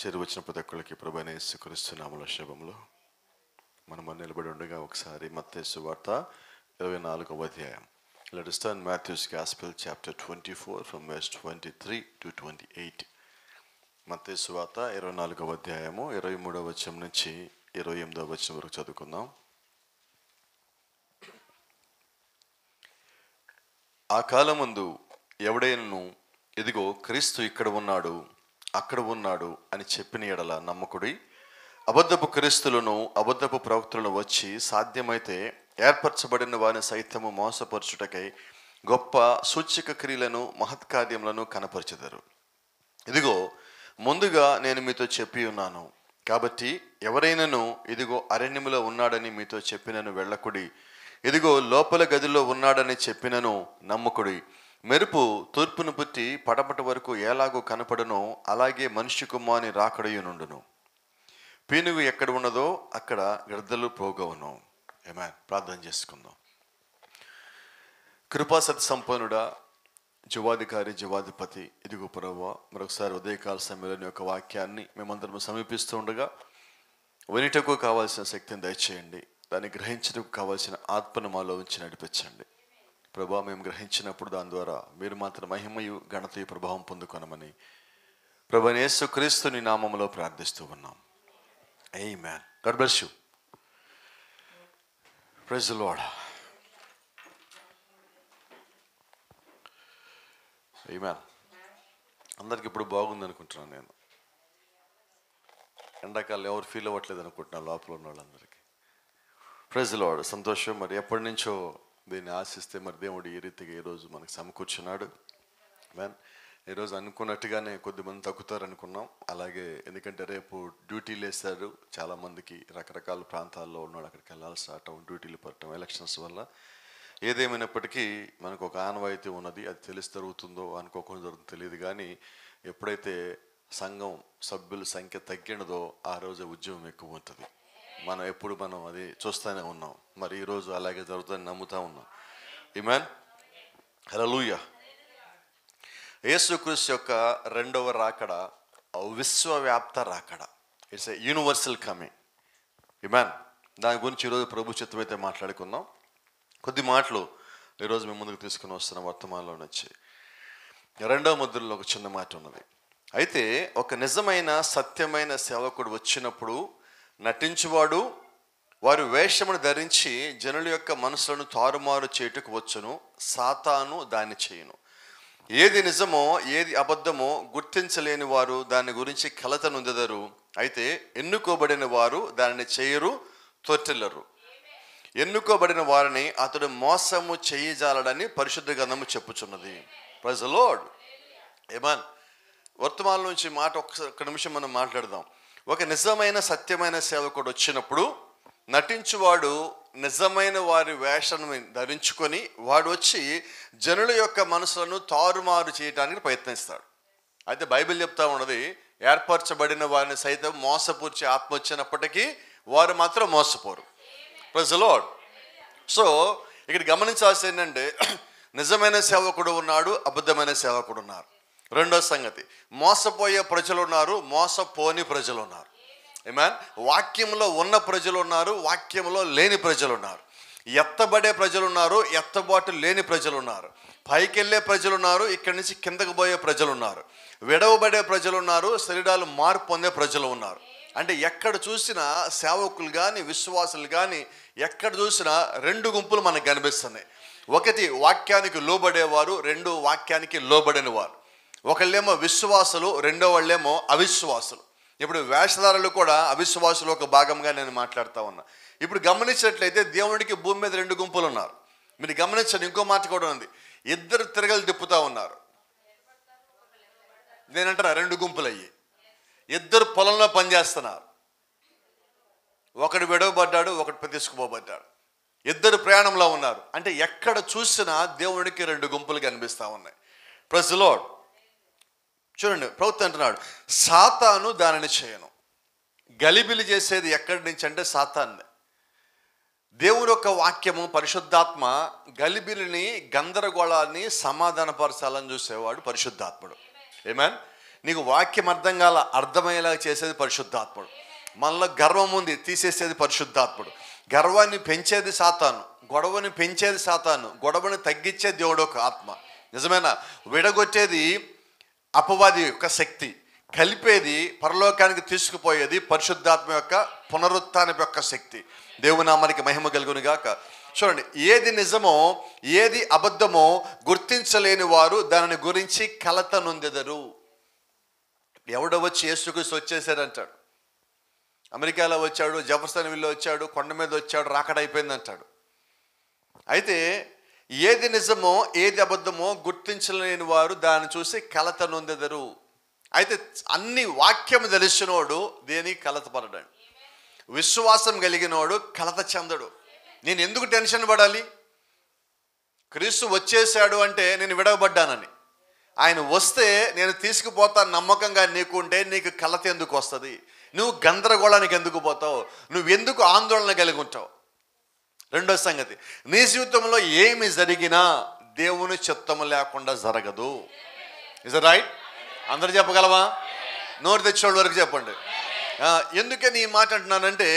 చేరువచ్చిన ప్రతి ఒక్కరికి ప్రభువైన యేసుక్రీస్తు నామములో శుభములు. మనం నిలబడి ఉండగా ఒకసారి మత్తయి సువార్త 24వ అధ్యాయం. Let us turn Matthew's Gospel chapter 24 from verse 23 to 28. మత్తయి సువార్త 24వ అధ్యాయము 23వ వచనం నుంచి 28వ వచనం వరకు చదువుకుందాం. ఆ కాలమందు ఎవడైనను ఇదిగో క్రీస్తు ఇక్కడ ఉన్నాడు, అక్కడ ఉన్నాడు అని చెప్పిన ఎడల నమ్మకుడి. అబద్ధపు క్రీస్తులను అబద్ధపు ప్రవక్తలను వచ్చి సాధ్యమైతే ఏర్పరచబడిన వారిని సైతము మోసపరచుటకై గొప్ప సూచక క్రియలను మహత్కార్యములను కనపరచెదరు. ఇదిగో ముందుగా నేను మీతో చెప్పి ఉన్నాను. కాబట్టి ఎవరైనను ఇదిగో అరణ్యములో ఉన్నాడని మీతో చెప్పినను వెళ్ళకుడి. ఇదిగో లోపల గదిలో ఉన్నాడని చెప్పినను నమ్మకుడి. మెరుపు తూర్పును పుట్టి పడమటి వరకు ఎలాగో కనపడనో అలాగే మనిషి కుమారుని రాకడయునుండును. పీనుగు ఎక్కడ ఉన్నదో అక్కడ గర్దలు పోగవును. ఆమేన్. ప్రార్థన చేసుకుందాం. కృపాసత్య సంపన్నుడా, జీవాధికారి, జీవాధిపతి, ఇదిగో ప్రభువా, మరొకసారి ఉదయకాల సమయంలోని యొక్క వాక్యాన్ని మేమందరం సమీపిస్తూ ఉండగా వినుటకు కావాల్సిన శక్తిని దయచేయండి. దాన్ని గ్రహించడానికి కావాల్సిన ఆత్మను మాలో ఉంచి నడిపించండి. ప్రభా, మేము గ్రహించినప్పుడు దాని ద్వారా మీరు మాత్రం మహిమయు ఘనతయు ప్రభావం పొందుకొనమని ప్రభువైన యేసుక్రీస్తుని నామములో ప్రార్థిస్తూ ఉన్నాం. Amen. God bless you. Praise the Lord. Amen. అందరికి ఇప్పుడు బాగుంది అనుకుంటున్నాను. నేను ఎండాకాలం ఎవరు ఫీల్ అవ్వట్లేదు అనుకుంటున్నాను లోపల ఉన్న వాళ్ళందరికీ. Praise the lord. సంతోషం. మరి ఎప్పటి నుంచో దీన్ని ఆశిస్తే మరి దేవుడు ఈ రీతిగా ఈరోజు మనకు సమకూర్చున్నాడు. మ్యాన్, ఈరోజు అనుకున్నట్టుగానే కొద్దిమంది తగ్గుతారు అనుకున్నాం. అలాగే ఎందుకంటే రేపు డ్యూటీలు వేస్తారు చాలామందికి, రకరకాల ప్రాంతాల్లో ఉన్నాడు, అక్కడికి వెళ్ళాల్సి రావటం, డ్యూటీలు పడటం ఎలక్షన్స్ వల్ల. ఏదేమైనప్పటికీ మనకు ఒక ఆనవాయితీ ఉన్నది. అది తెలిసి జరుగుతుందో అనుకోకుండా జరుగుతుందో తెలియదు, కానీ ఎప్పుడైతే సంఘం సభ్యుల సంఖ్య తగ్గినదో ఆ రోజు ఉద్యమం ఎక్కువ ఉంటుంది. మనం అది చూస్తూనే ఉన్నాం. మరి ఈరోజు అలాగే జరుగుతుందని నమ్ముతా ఉన్నాం. ఆమేన్. హల్లెలూయా. యేసుక్రీస్తు యొక్క రెండవ రాకడ విశ్వవ్యాప్త రాకడ. It's a universal coming. Amen. దాని గురించి ఈరోజు ప్రభు చిత్తమైతే మాట్లాడుకుందాం. కొద్ది మాటలు ఈరోజు మేము ముందుకు తీసుకుని వస్తున్న వర్తమానంలో నుంచి రెండవ ముద్రలో ఒక చిన్న మాట ఉన్నది. అయితే ఒక నిజమైన సత్యమైన సేవకుడు వచ్చినప్పుడు నటించువాడు వారి వేషమును ధరించి జనుల యొక్క మనసులను తారుమారు చేయుటకు వచ్చును. సాతాను దాన్ని చేయును. ఏది నిజమో ఏది అబద్ధమో గుర్తించలేని వారు దాని గురించి కలత నొందెదరు. అయితే ఎన్నుకోబడిన వారు దానిని చేయరు, తొట్టిల్లరు. ఎన్నుకోబడిన వారిని అతడు మోసము చేయజాలడని పరిశుద్ధ గ్రంథము చెప్పుచున్నది. Praise the Lord. ఆమేన్. వర్తమానం నుంచి మాట ఒక్క నిమిషం మనం మాట్లాడదాం. ఒక నిజమైన సత్యమైన సేవకుడు వచ్చినప్పుడు నటించువాడు నిజమైన వారి వేషను ధరించుకొని వాడు వచ్చి జనుల యొక్క మనసులను తారుమారు చేయడానికి ప్రయత్నిస్తాడు. అయితే బైబిల్ చెప్తా ఉన్నది, ఏర్పరచబడిన వారిని సైతం మోసపూర్చి ఆత్మ వచ్చినప్పటికీ వారు మాత్రం మోసపోరు. Praise the Lord. సో ఇక్కడ గమనించాల్సింది ఏంటంటే నిజమైన సేవకుడు ఉన్నాడు, అబద్ధమైన సేవకుడు ఉన్నారు. రెండో సంగతి, మోసపోయే ప్రజలు ఉన్నారు, మోసపోని ప్రజలు ఉన్నారు. ఆమేన్. వాక్యంలో ఉన్న ప్రజలు ఉన్నారు, వాక్యంలో లేని ప్రజలు ఉన్నారు. ఎత్తబడే ప్రజలు ఉన్నారు, ఎత్తబాటు లేని ప్రజలు ఉన్నారు. పైకి వెళ్ళే ప్రజలు ఉన్నారు, ఇక్కడి నుంచి కిందకు పోయే ప్రజలు ఉన్నారు. విడవబడే ప్రజలు ఉన్నారు, శరీరాలు మార్పు పొందే ప్రజలు ఉన్నారు. అంటే ఎక్కడ చూసినా సేవకులు కానీ విశ్వాసులు కానీ ఎక్కడ చూసినా రెండు గుంపులు మనకు కనిపిస్తున్నాయి. ఒకటి వాక్యానికి లోబడేవారు, రెండు వాక్యానికి లోబడిన వారు. ఒకళ్ళేమో విశ్వాసులు, రెండో వాళ్ళేమో అవిశ్వాసులు. ఇప్పుడు వేషధారులు కూడా అవిశ్వాసులు ఒక భాగంగా నేను మాట్లాడుతూ ఉన్నా. ఇప్పుడు గమనించినట్లయితే దేవుడికి భూమి మీద రెండు గుంపులు ఉన్నారు. మీరు గమనించండి, ఇంకో మాట కూడా ఉంది, ఇద్దరు తిరగలు తిప్పుతూ ఉన్నారు. నేనంటారా రెండు గుంపులు అయ్యి ఇద్దరు పొలంలో పనిచేస్తున్నారు. ఒకడు విడవబడ్డాడు, ఒకటి తీసుకుపోబడ్డాడు. ఇద్దరు ప్రయాణంలో ఉన్నారు. అంటే ఎక్కడ చూసినా దేవుడికి రెండు గుంపులు కనిపిస్తూ ఉన్నాయి. Praise the lord. చూడండి, ప్రభుత్వం అంటున్నాడు సాతాను దానిని చేయను. గలిబిలి చేసేది ఎక్కడి నుంచి అంటే సాతాన్నే. దేవుని యొక్క వాక్యము పరిశుద్ధాత్మ గలిబిలిని గందరగోళాన్ని సమాధానపరచాలని చూసేవాడు పరిశుద్ధాత్ముడు. ఆమేన్. నీకు వాక్యం అర్థం కాల, అర్థమయ్యేలాగా చేసేది పరిశుద్ధాత్ముడు. మనలో గర్వం ఉంది, తీసేసేది పరిశుద్ధాత్ముడు. గర్వాన్ని పెంచేది సాతాను, గొడవని పెంచేది సాతాను, గొడవని తగ్గించే దేవుడు ఒక ఆత్మ. నిజమేనా? విడగొట్టేది అపవాది యొక్క శక్తి, కలిపేది పరలోకానికి తీసుకుపోయేది పరిశుద్ధాత్మ యొక్క పునరుత్థానం యొక్క శక్తి. దేవుని నామానికి మహిమ కలుగును గాక. చూడండి, ఏది నిజమో ఏది అబద్ధమో గుర్తించలేని వారు దానిని గురించి కలత నొందెదరు. ఎవడో వచ్చి యేసుక్రీస్తు వచ్చేసాడంటాడు, అమెరికాలో వచ్చాడు, జెఫర్సన్ విల్లో వచ్చాడు, కొండ మీద వచ్చాడు, రాకడైపోయింది అంటాడు. అయితే ఏది నిజమో ఏది అబద్ధమో గుర్తించలేని వారు దాన్ని చూసి కలత నొందెదరు. అయితే అన్ని వాక్యం తెలిసినోడు దేనికి కలతపడడు. విశ్వాసం కలిగినోడు కలత చెందడు. నేను ఎందుకు టెన్షన్ పడాలి? క్రీస్తు వచ్చేసాడు అంటే నేను విడవబడ్డానని, ఆయన వస్తే నేను తీసుకుపోతాను నమ్మకంగా నీకుంటే నీకు కలత ఎందుకు వస్తుంది? నువ్వు గందరగోళానికి ఎందుకు పోతావు? నువ్వెందుకు ఆందోళన కలిగి ఉంటావు? రెండో సంగతి, నీ జీవితంలో ఏమి జరిగినా దేవుని చిత్తము లేకుండా జరగదు. Is it right? అందరు చెప్పగలవా? నోరు తెచ్చేవాళ్ళ వరకు చెప్పండి. ఎందుకని ఈ మాట అంటున్నానంటే,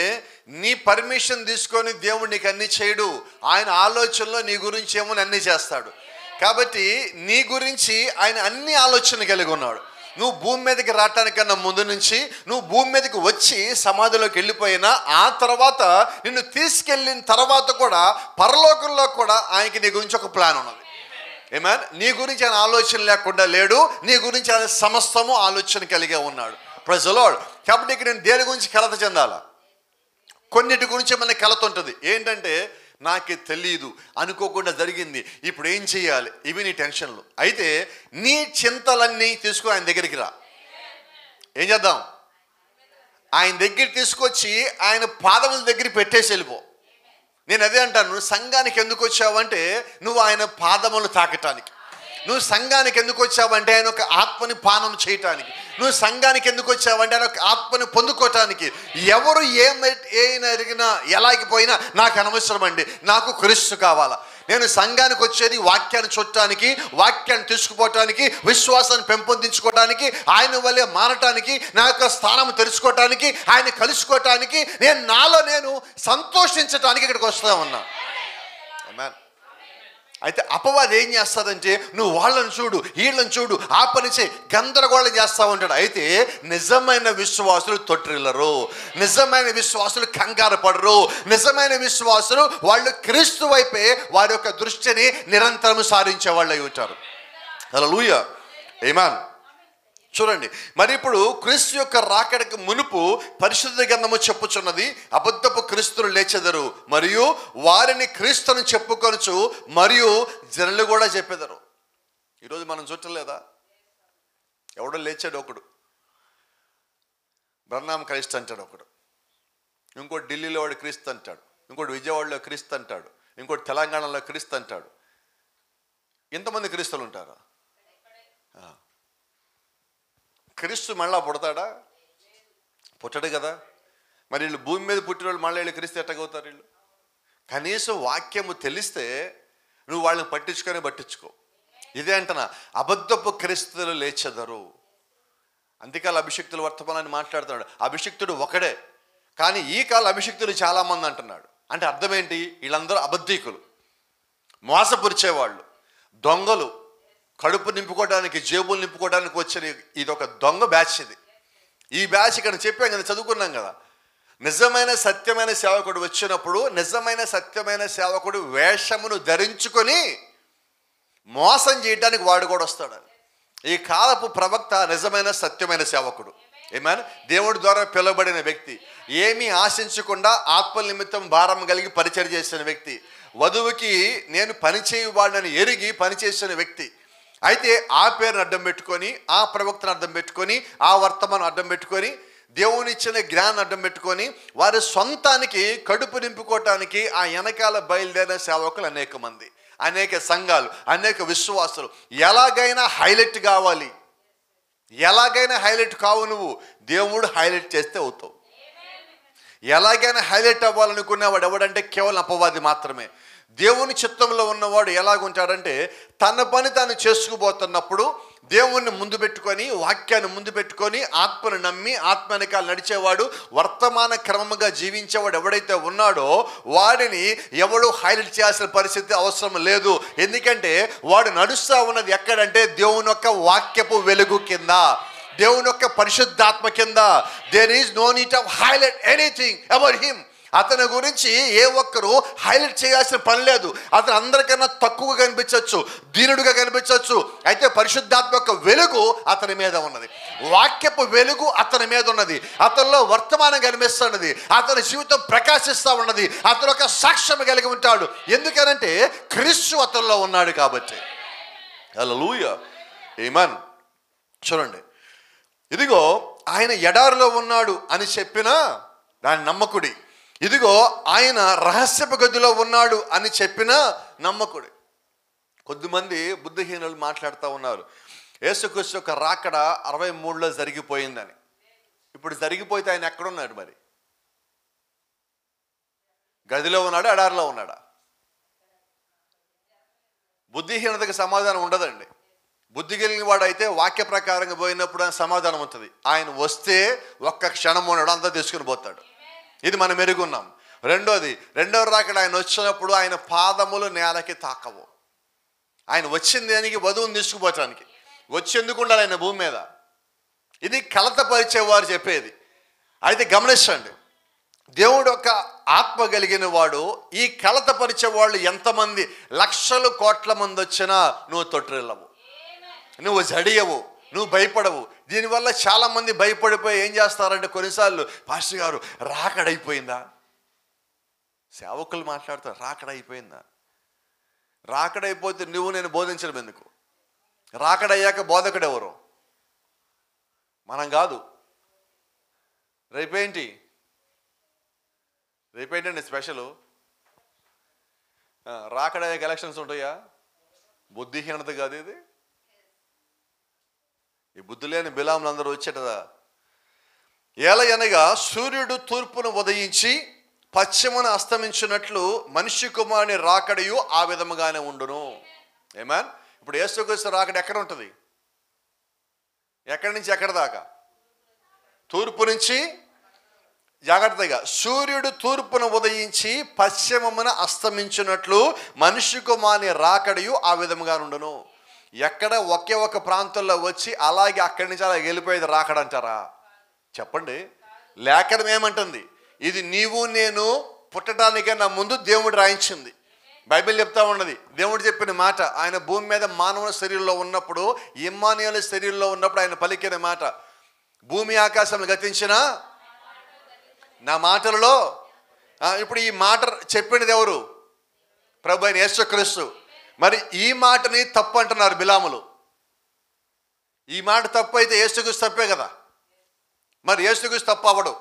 నీ పర్మిషన్ తీసుకొని దేవుడు నీకు అన్నీ చేయడు. ఆయన ఆలోచనలో నీ గురించి ఏమో అన్నీ చేస్తాడు. కాబట్టి నీ గురించి ఆయన అన్ని ఆలోచన కలిగి ఉన్నాడు. నువ్వు భూమి మీదకి రావటానికన్నా ముందు నుంచి, నువ్వు భూమి మీదకి వచ్చి సమాధిలోకి వెళ్ళిపోయినా, ఆ తర్వాత నిన్ను తీసుకెళ్ళిన తర్వాత కూడా పరలోకంలో కూడా ఆయనకి నీ గురించి ఒక ప్లాన్ ఉన్నది. ఏమన్? నీ గురించి ఆయన ఆలోచన లేకుండా లేడు. నీ గురించి ఆయన సమస్తము ఆలోచన కలిగే ఉన్నాడు. Praise the lord. కాబట్టి ఇక్కడ నేను దేని గురించి కలత చెందాలా? కొన్నిటి గురించి మనకి కలత ఉంటుంది. ఏంటంటే, నాకే తెలియదు, అనుకోకుండా జరిగింది, ఇప్పుడు ఏం చేయాలి, ఇవి నీ టెన్షన్లు. అయితే నీ చింతలన్నీ తీసుకుని ఆయన దగ్గరికి రా. ఏం చేద్దాం? ఆయన దగ్గర తీసుకొచ్చి ఆయన పాదముల దగ్గర పెట్టేసి వెళ్ళిపో. నేను అదే అంటాను, నువ్వు సంఘానికి ఎందుకు వచ్చావంటే నువ్వు ఆయన పాదములు తాకటానికి. నువ్వు సంఘానికి ఎందుకు వచ్చావంటే ఆయన ఒక ఆత్మని పానం చేయటానికి. నువ్వు సంఘానికి ఎందుకు వచ్చావంటే ఆయన ఒక ఆత్మని పొందుకోవటానికి. ఎవరు ఏమైనా ఎరిగినా ఎలాగిపోయినా నాకు అనవసరం అండి, నాకు క్రీస్తు కావాలా. నేను సంఘానికి వచ్చేది వాక్యాన్ని చూడటానికి, వాక్యాన్ని తీసుకుపోవటానికి, విశ్వాసాన్ని పెంపొందించుకోవటానికి, ఆయన వల్లే మారటానికి, నా యొక్క స్థానం తెలుసుకోవటానికి, ఆయన కలుసుకోవటానికి, నాలో నేను సంతోషించటానికి ఇక్కడికి వస్తా ఉన్నా. ఆమేన్. అయితే అపవాది ఏం చేస్తాడంటే, నువ్వు వాళ్ళని చూడు, వీళ్ళని చూడు, ఆ పని చేయి, గందరగోళం చేస్తూ ఉంటాడు. అయితే నిజమైన విశ్వాసులు తొట్టిల్లరు, నిజమైన విశ్వాసులు కంగారు పడరు, నిజమైన విశ్వాసులు వాళ్ళు క్రీస్తు వైపే వారి యొక్క దృష్టిని నిరంతరం సారించే వాళ్ళు అయి ఉంటారు. హల్లెలూయా, ఆమేన్. చూడండి, మరి ఇప్పుడు క్రీస్తు యొక్క రాకడకు మునుపు పరిశుద్ధ గ్రంథము చెప్పుచున్నది, అబద్ధపు క్రీస్తులు లేచెదరు మరియు వారిని క్రీస్తుని చెప్పుకొనుచు మరియు జనులు కూడా చెప్పెదరు. ఈరోజు మనం చూడలేదా? ఎవడో లేచాడు, ఒకడు బ్రహ్నాం క్రైస్తు అంటాడు, ఒకడు ఇంకోటి ఢిల్లీలో వాడు క్రీస్తు అంటాడు, ఇంకోటి విజయవాడలో క్రీస్తు అంటాడు, ఇంకోటి తెలంగాణలో క్రీస్తు అంటాడు. ఎంతమంది క్రీస్తులు ఉంటారా? క్రీస్తు మళ్ళా పుడతాడా? పుట్టడు కదా. మరి వీళ్ళు భూమి మీద పుట్టిన వాళ్ళు మళ్ళీ వీళ్ళు క్రీస్తు ఎట్టగవుతారు? వీళ్ళు కనీసం వాక్యము తెలిస్తే నువ్వు వాళ్ళని పట్టించుకో. ఇదే అంటనా, అబద్ధపు క్రీస్తులు లేచెదరు. అంత్యకాల అభిషిక్తుల వర్తమానాన్ని మాట్లాడుతున్నాడు. అభిషిక్తుడు ఒకడే, కానీ ఈ కాల అభిషిక్తులు చాలామంది అంటున్నాడు. అంటే అర్థం ఏంటి? వీళ్ళందరూ అబద్ధీకులు, మోసపురిచేవాళ్ళు, దొంగలు, కడుపు నింపుకోవడానికి, జేబులు నింపుకోవడానికి వచ్చిన ఇది ఒక దొంగ బ్యాచ్. ఈ బ్యాచ్ ఇక్కడ చెప్పాం కదా, చదువుకున్నాం కదా. నిజమైన సత్యమైన సేవకుడు వచ్చినప్పుడు నిజమైన సత్యమైన సేవకుడు వేషమును ధరించుకొని మోసం చేయడానికి వాడు కూడా వస్తాడు. ఈ కాలపు ప్రవక్త నిజమైన సత్యమైన సేవకుడు. ఆమేన్. దేవుడి ద్వారా పిలువబడిన వ్యక్తి, ఏమీ ఆశించకుండా ఆత్మ నిమిత్తం భారం కలిగి పరిచర్య చేసిన వ్యక్తి, వధువుకి నేను పనిచేయువాడిని ఎరిగి పనిచేసిన వ్యక్తి. అయితే ఆ పేరుని అడ్డం పెట్టుకొని, ఆ ప్రవక్తను అడ్డం పెట్టుకొని, ఆ వర్తమానం అడ్డం పెట్టుకొని, దేవుని ఇచ్చిన జ్ఞానం అడ్డం పెట్టుకొని వారి సొంతానికి కడుపు నింపుకోవటానికి ఆ వెనకాల బయలుదేరిన సేవకులు అనేక మంది, అనేక సంఘాలు, అనేక విశ్వాసులు. ఎలాగైనా హైలైట్ కావాలి, ఎలాగైనా హైలైట్ కావు. నువ్వు దేవుడు హైలైట్ చేస్తే అవుతావు. ఎలాగైనా హైలైట్ అవ్వాలనుకునేవాడు ఎవడంటే కేవలం అపవాది మాత్రమే. దేవుని చిత్తంలో ఉన్నవాడు ఎలాగుంటాడంటే తన పని తాను చేసుకుపోతున్నప్పుడు దేవుణ్ణి ముందు పెట్టుకొని, వాక్యాన్ని ముందు పెట్టుకొని, ఆత్మను నమ్మి ఆత్మ వెనకాల నడిచేవాడు, వర్తమాన క్రమంగా జీవించేవాడు ఎవడైతే ఉన్నాడో వాడిని ఎవడు హైలైట్ చేయాల్సిన పరిస్థితి అవసరం లేదు. ఎందుకంటే వాడు నడుస్తూ ఉన్నది ఎక్కడంటే దేవుని యొక్క వాక్యపు వెలుగు కింద, దేవుని యొక్క పరిశుద్ధాత్మ కింద. There is no need of highlight anything about him. అతని గురించి ఏ ఒక్కరు హైలైట్ చేయాల్సిన పని లేదు. అతను అందరికన్నా తక్కువగా కనిపించవచ్చు, దీనుడుగా కనిపించవచ్చు. అయితే పరిశుద్ధాత్మ యొక్క వెలుగు అతని మీద ఉన్నది, వాక్యపు వెలుగు అతని మీద ఉన్నది, అతనిలో వర్తమానం కనిపిస్తున్నది, అతని జీవితం ప్రకాశిస్తూ ఉన్నది, అతను ఒక సాక్ష్యం కలిగి ఉంటాడు. ఎందుకనంటే క్రీస్తు అతనిలో ఉన్నాడు కాబట్టి. హల్లెలూయా, ఆమేన్. చూడండి, ఇదిగో ఆయన ఎడారిలో ఉన్నాడు అని చెప్పినా దాని నమ్మకుడి, ఇదిగో ఆయన రహస్యపు గదిలో ఉన్నాడు అని చెప్పినా నమ్మకుడి. కొద్దిమంది బుద్ధిహీనులు మాట్లాడుతూ ఉన్నారు, యేసుక్రీస్తు యొక్క రాకడ 63లో జరిగిపోయిందని. ఇప్పుడు జరిగిపోతే ఆయన ఎక్కడున్నాడు? మరి గదిలో ఉన్నాడా, ఎడారిలో ఉన్నాడా? బుద్ధిహీనతకు సమాధానం ఉండదండి. బుద్ధి కలిగిన వాడు అయితే వాక్య ప్రకారంగా పోయినప్పుడు ఆయన సమాధానం ఉంటుంది. ఆయన వస్తే ఒక్క క్షణం ఉన్నాడు, అంతా తీసుకుని పోతాడు. ఇది మనం ఎరుగున్నాం. రెండవ రాకడ ఆయన వచ్చినప్పుడు ఆయన పాదములు నేలకి తాకవు. ఆయన వచ్చింది దానికి, వధువుని తీసుకుపోవటానికి. వచ్చేందుకు ఉండాలి ఆయన భూమి మీద. ఇది కలత పరిచేవారు చెప్పేది. అయితే గమనించండి, దేవుడు ఒక ఆత్మ కలిగిన వాడు. ఈ కలత పరిచే వాళ్ళు ఎంతమంది, లక్షలు కోట్ల మంది వచ్చినా నువ్వు తొట్టిల్లవు, నువ్వు జడియవు, నువ్వు భయపడవు. దీనివల్ల చాలామంది భయపడిపోయి ఏం చేస్తారంటే కొన్నిసార్లు, పాస్టర్ గారు రాకడైపోయిందా? సేవకులు మాట్లాడతారు, రాకడైపోయిందా? రాకడైపోతే నువ్వు నేను బోధించడం ఎందుకు? రాకడయ్యాక బోధకుడు ఎవరు? మనం కాదు. రేపేంటి రేపేంటండి స్పెషల్? రాకడయ్యాక ఎలక్షన్స్ ఉంటాయా? బుద్ధిహీనత కాదు ఇది. ఈ బుద్ధి లేని బిలాములు అందరూ వచ్చేటదా? ఏలయనగా సూర్యుడు తూర్పును ఉదయించి పశ్చిమను అస్తమించినట్లు మనిషి కుమారుని రాకడయు ఆ విధముగానే ఉండును. ఆమేన్. ఇప్పుడు యేసుక్రీస్తు రాకడ ఎక్కడ ఉంటుంది? ఎక్కడి నుంచి ఎక్కడి దాకా? తూర్పు నుంచి, జాగ్రత్తగా, సూర్యుడు తూర్పును ఉదయించి పశ్చిమమున అస్తమించినట్లు మనిషి కుమారుని రాకడయు ఆ విధముగా ఉండును. ఎక్కడ ఒకే ఒక ప్రాంతంలో వచ్చి అలాగే అక్కడి నుంచి అలా వెళ్ళిపోయేది రాకడంటారా? చెప్పండి. లేఖనం ఏమంటుంది? ఇది నీవు నేను పుట్టడానికన్నా ముందు దేవుడు రాయించింది. బైబిల్ చెప్తా ఉన్నది, దేవుడు చెప్పిన మాట. ఆయన భూమి మీద మానవుల శరీరంలో ఉన్నప్పుడు, ఇమ్మానుయేలు శరీరంలో ఉన్నప్పుడు ఆయన పలికిన మాట, భూమి ఆకాశంలో గతించిన నా మాటలలో. ఇప్పుడు ఈ మాట చెప్పినది ఎవరు? ప్రభు అయిన యేసుక్రీస్తు. మరి ఈ మాటని తప్పు అంటున్నారు బిలాములు. ఈ మాట తప్పు అయితే యేసుక్రీస్తు తప్పే కదా. మరి యేసుక్రీస్తు తప్పు అవ్వడు.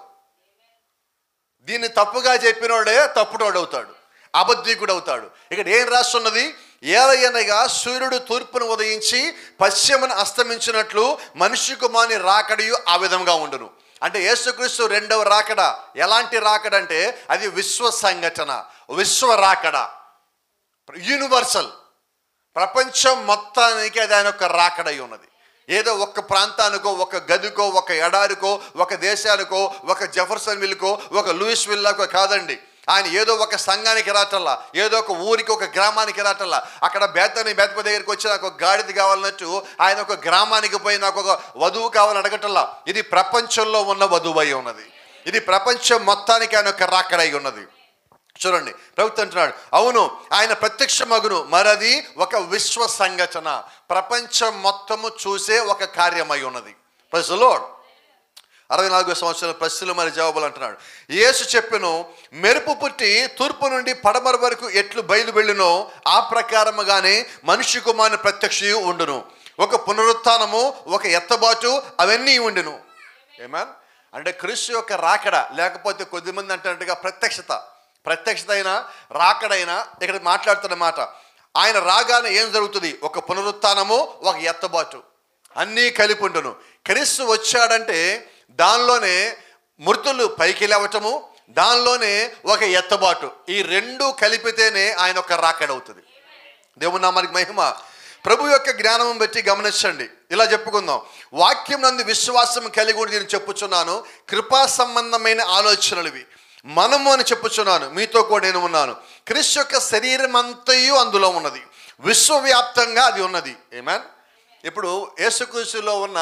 దీన్ని తప్పుగా చెప్పినోడే తప్పుడోడు అవుతాడు, అబద్ధికుడు అవుతాడు. ఇక్కడ ఏం రాస్తున్నది? ఏలయనగా సూర్యుడు తూర్పును ఉదయించి పశ్చిమను అస్తమించినట్లు మనిషి కుమారుని రాకడయు ఆ విధంగా ఉండును. అంటే యేసుక్రీస్తు రెండవ రాకడ ఎలాంటి రాకడ అంటే అది విశ్వ సంఘటన, విశ్వ రాకడ, యూనివర్సల్. ప్రపంచం మొత్తానికి అది ఆయన ఒక రాకడై ఉన్నది. ఏదో ఒక ప్రాంతానికో, ఒక గదికో, ఒక ఎడారికో, ఒక దేశానికో, ఒక జెఫర్సన్ విల్కో, ఒక లూయిస్ విల్లాకో కాదండి. ఆయన ఏదో ఒక సంఘానికి రాటల్లా, ఏదో ఒక ఊరికి, ఒక గ్రామానికి రాటల్లా. అక్కడ బేతప దగ్గరికి వచ్చి నాకు ఒక గాడిద కావాలన్నట్టు ఆయన ఒక గ్రామానికి పోయి నాకు ఒక వధువు కావాలని అడగటల్లా. ఇది ప్రపంచంలో ఉన్న వధువు అయి ఉన్నది. ఇది ప్రపంచం మొత్తానికి ఆయన ఒక రాకడై ఉన్నది. చూడండి, ప్రభుత్వం అంటున్నాడు, అవును ఆయన ప్రత్యక్షమగును, మరది ఒక విశ్వ సంఘటన, ప్రపంచం మొత్తము చూసే ఒక కార్యమై ఉన్నది. Praise the lord. 64వ సంవత్సరాల ప్రశ్నలు మరి జవాబులు అంటున్నాడు. యేసు చెప్పెను, మెరుపు పుట్టి తూర్పు నుండి పడమర వరకు ఎట్లు బయలు వెళ్ళునో ఆ ప్రకారముగానే మనిషి కుమారుని ప్రత్యక్షయు ఉండును. ఒక పునరుత్థానము, ఒక ఎత్తబాటు, అవన్నీ ఉండును. ఏమన్ అంటే క్రీస్తు యొక్క రాకడ, లేకపోతే కొద్దిమంది అంటున్నట్టుగా ప్రత్యక్షత అయినా రాకడైనా ఇక్కడ మాట్లాడుతున్న మాట. ఆయన రాగానే ఏం జరుగుతుంది? ఒక పునరుత్థానము, ఒక ఎత్తబాటు, అన్నీ కలిపి ఉండును. క్రీస్తు వచ్చాడంటే దానిలోనే మృతులు పైకి లేవటము, దానిలోనే ఒక ఎత్తబాటు. ఈ రెండు కలిపితేనే ఆయన ఒక రాకడవుతుంది. దేవుని నామానికి మహిమ. ప్రభు యొక్క జ్ఞానం బట్టి గమనించండి. ఇలా చెప్పుకుందాం. వాక్యం నందు విశ్వాసం కలిగి ఉండి నేను చెప్పుచున్నాను, కృపా సంబంధమైన ఆలోచనలు ఇవి మనము అని చెప్పుచున్నాను, మీతో కూడా నేను ఉన్నాను. క్రీస్తు యొక్క శరీరం అంతయు అందులో ఉన్నది, విశ్వవ్యాప్తంగా అది ఉన్నది. ఆమేన్. ఇప్పుడు యేసుక్రీస్తులో ఉన్న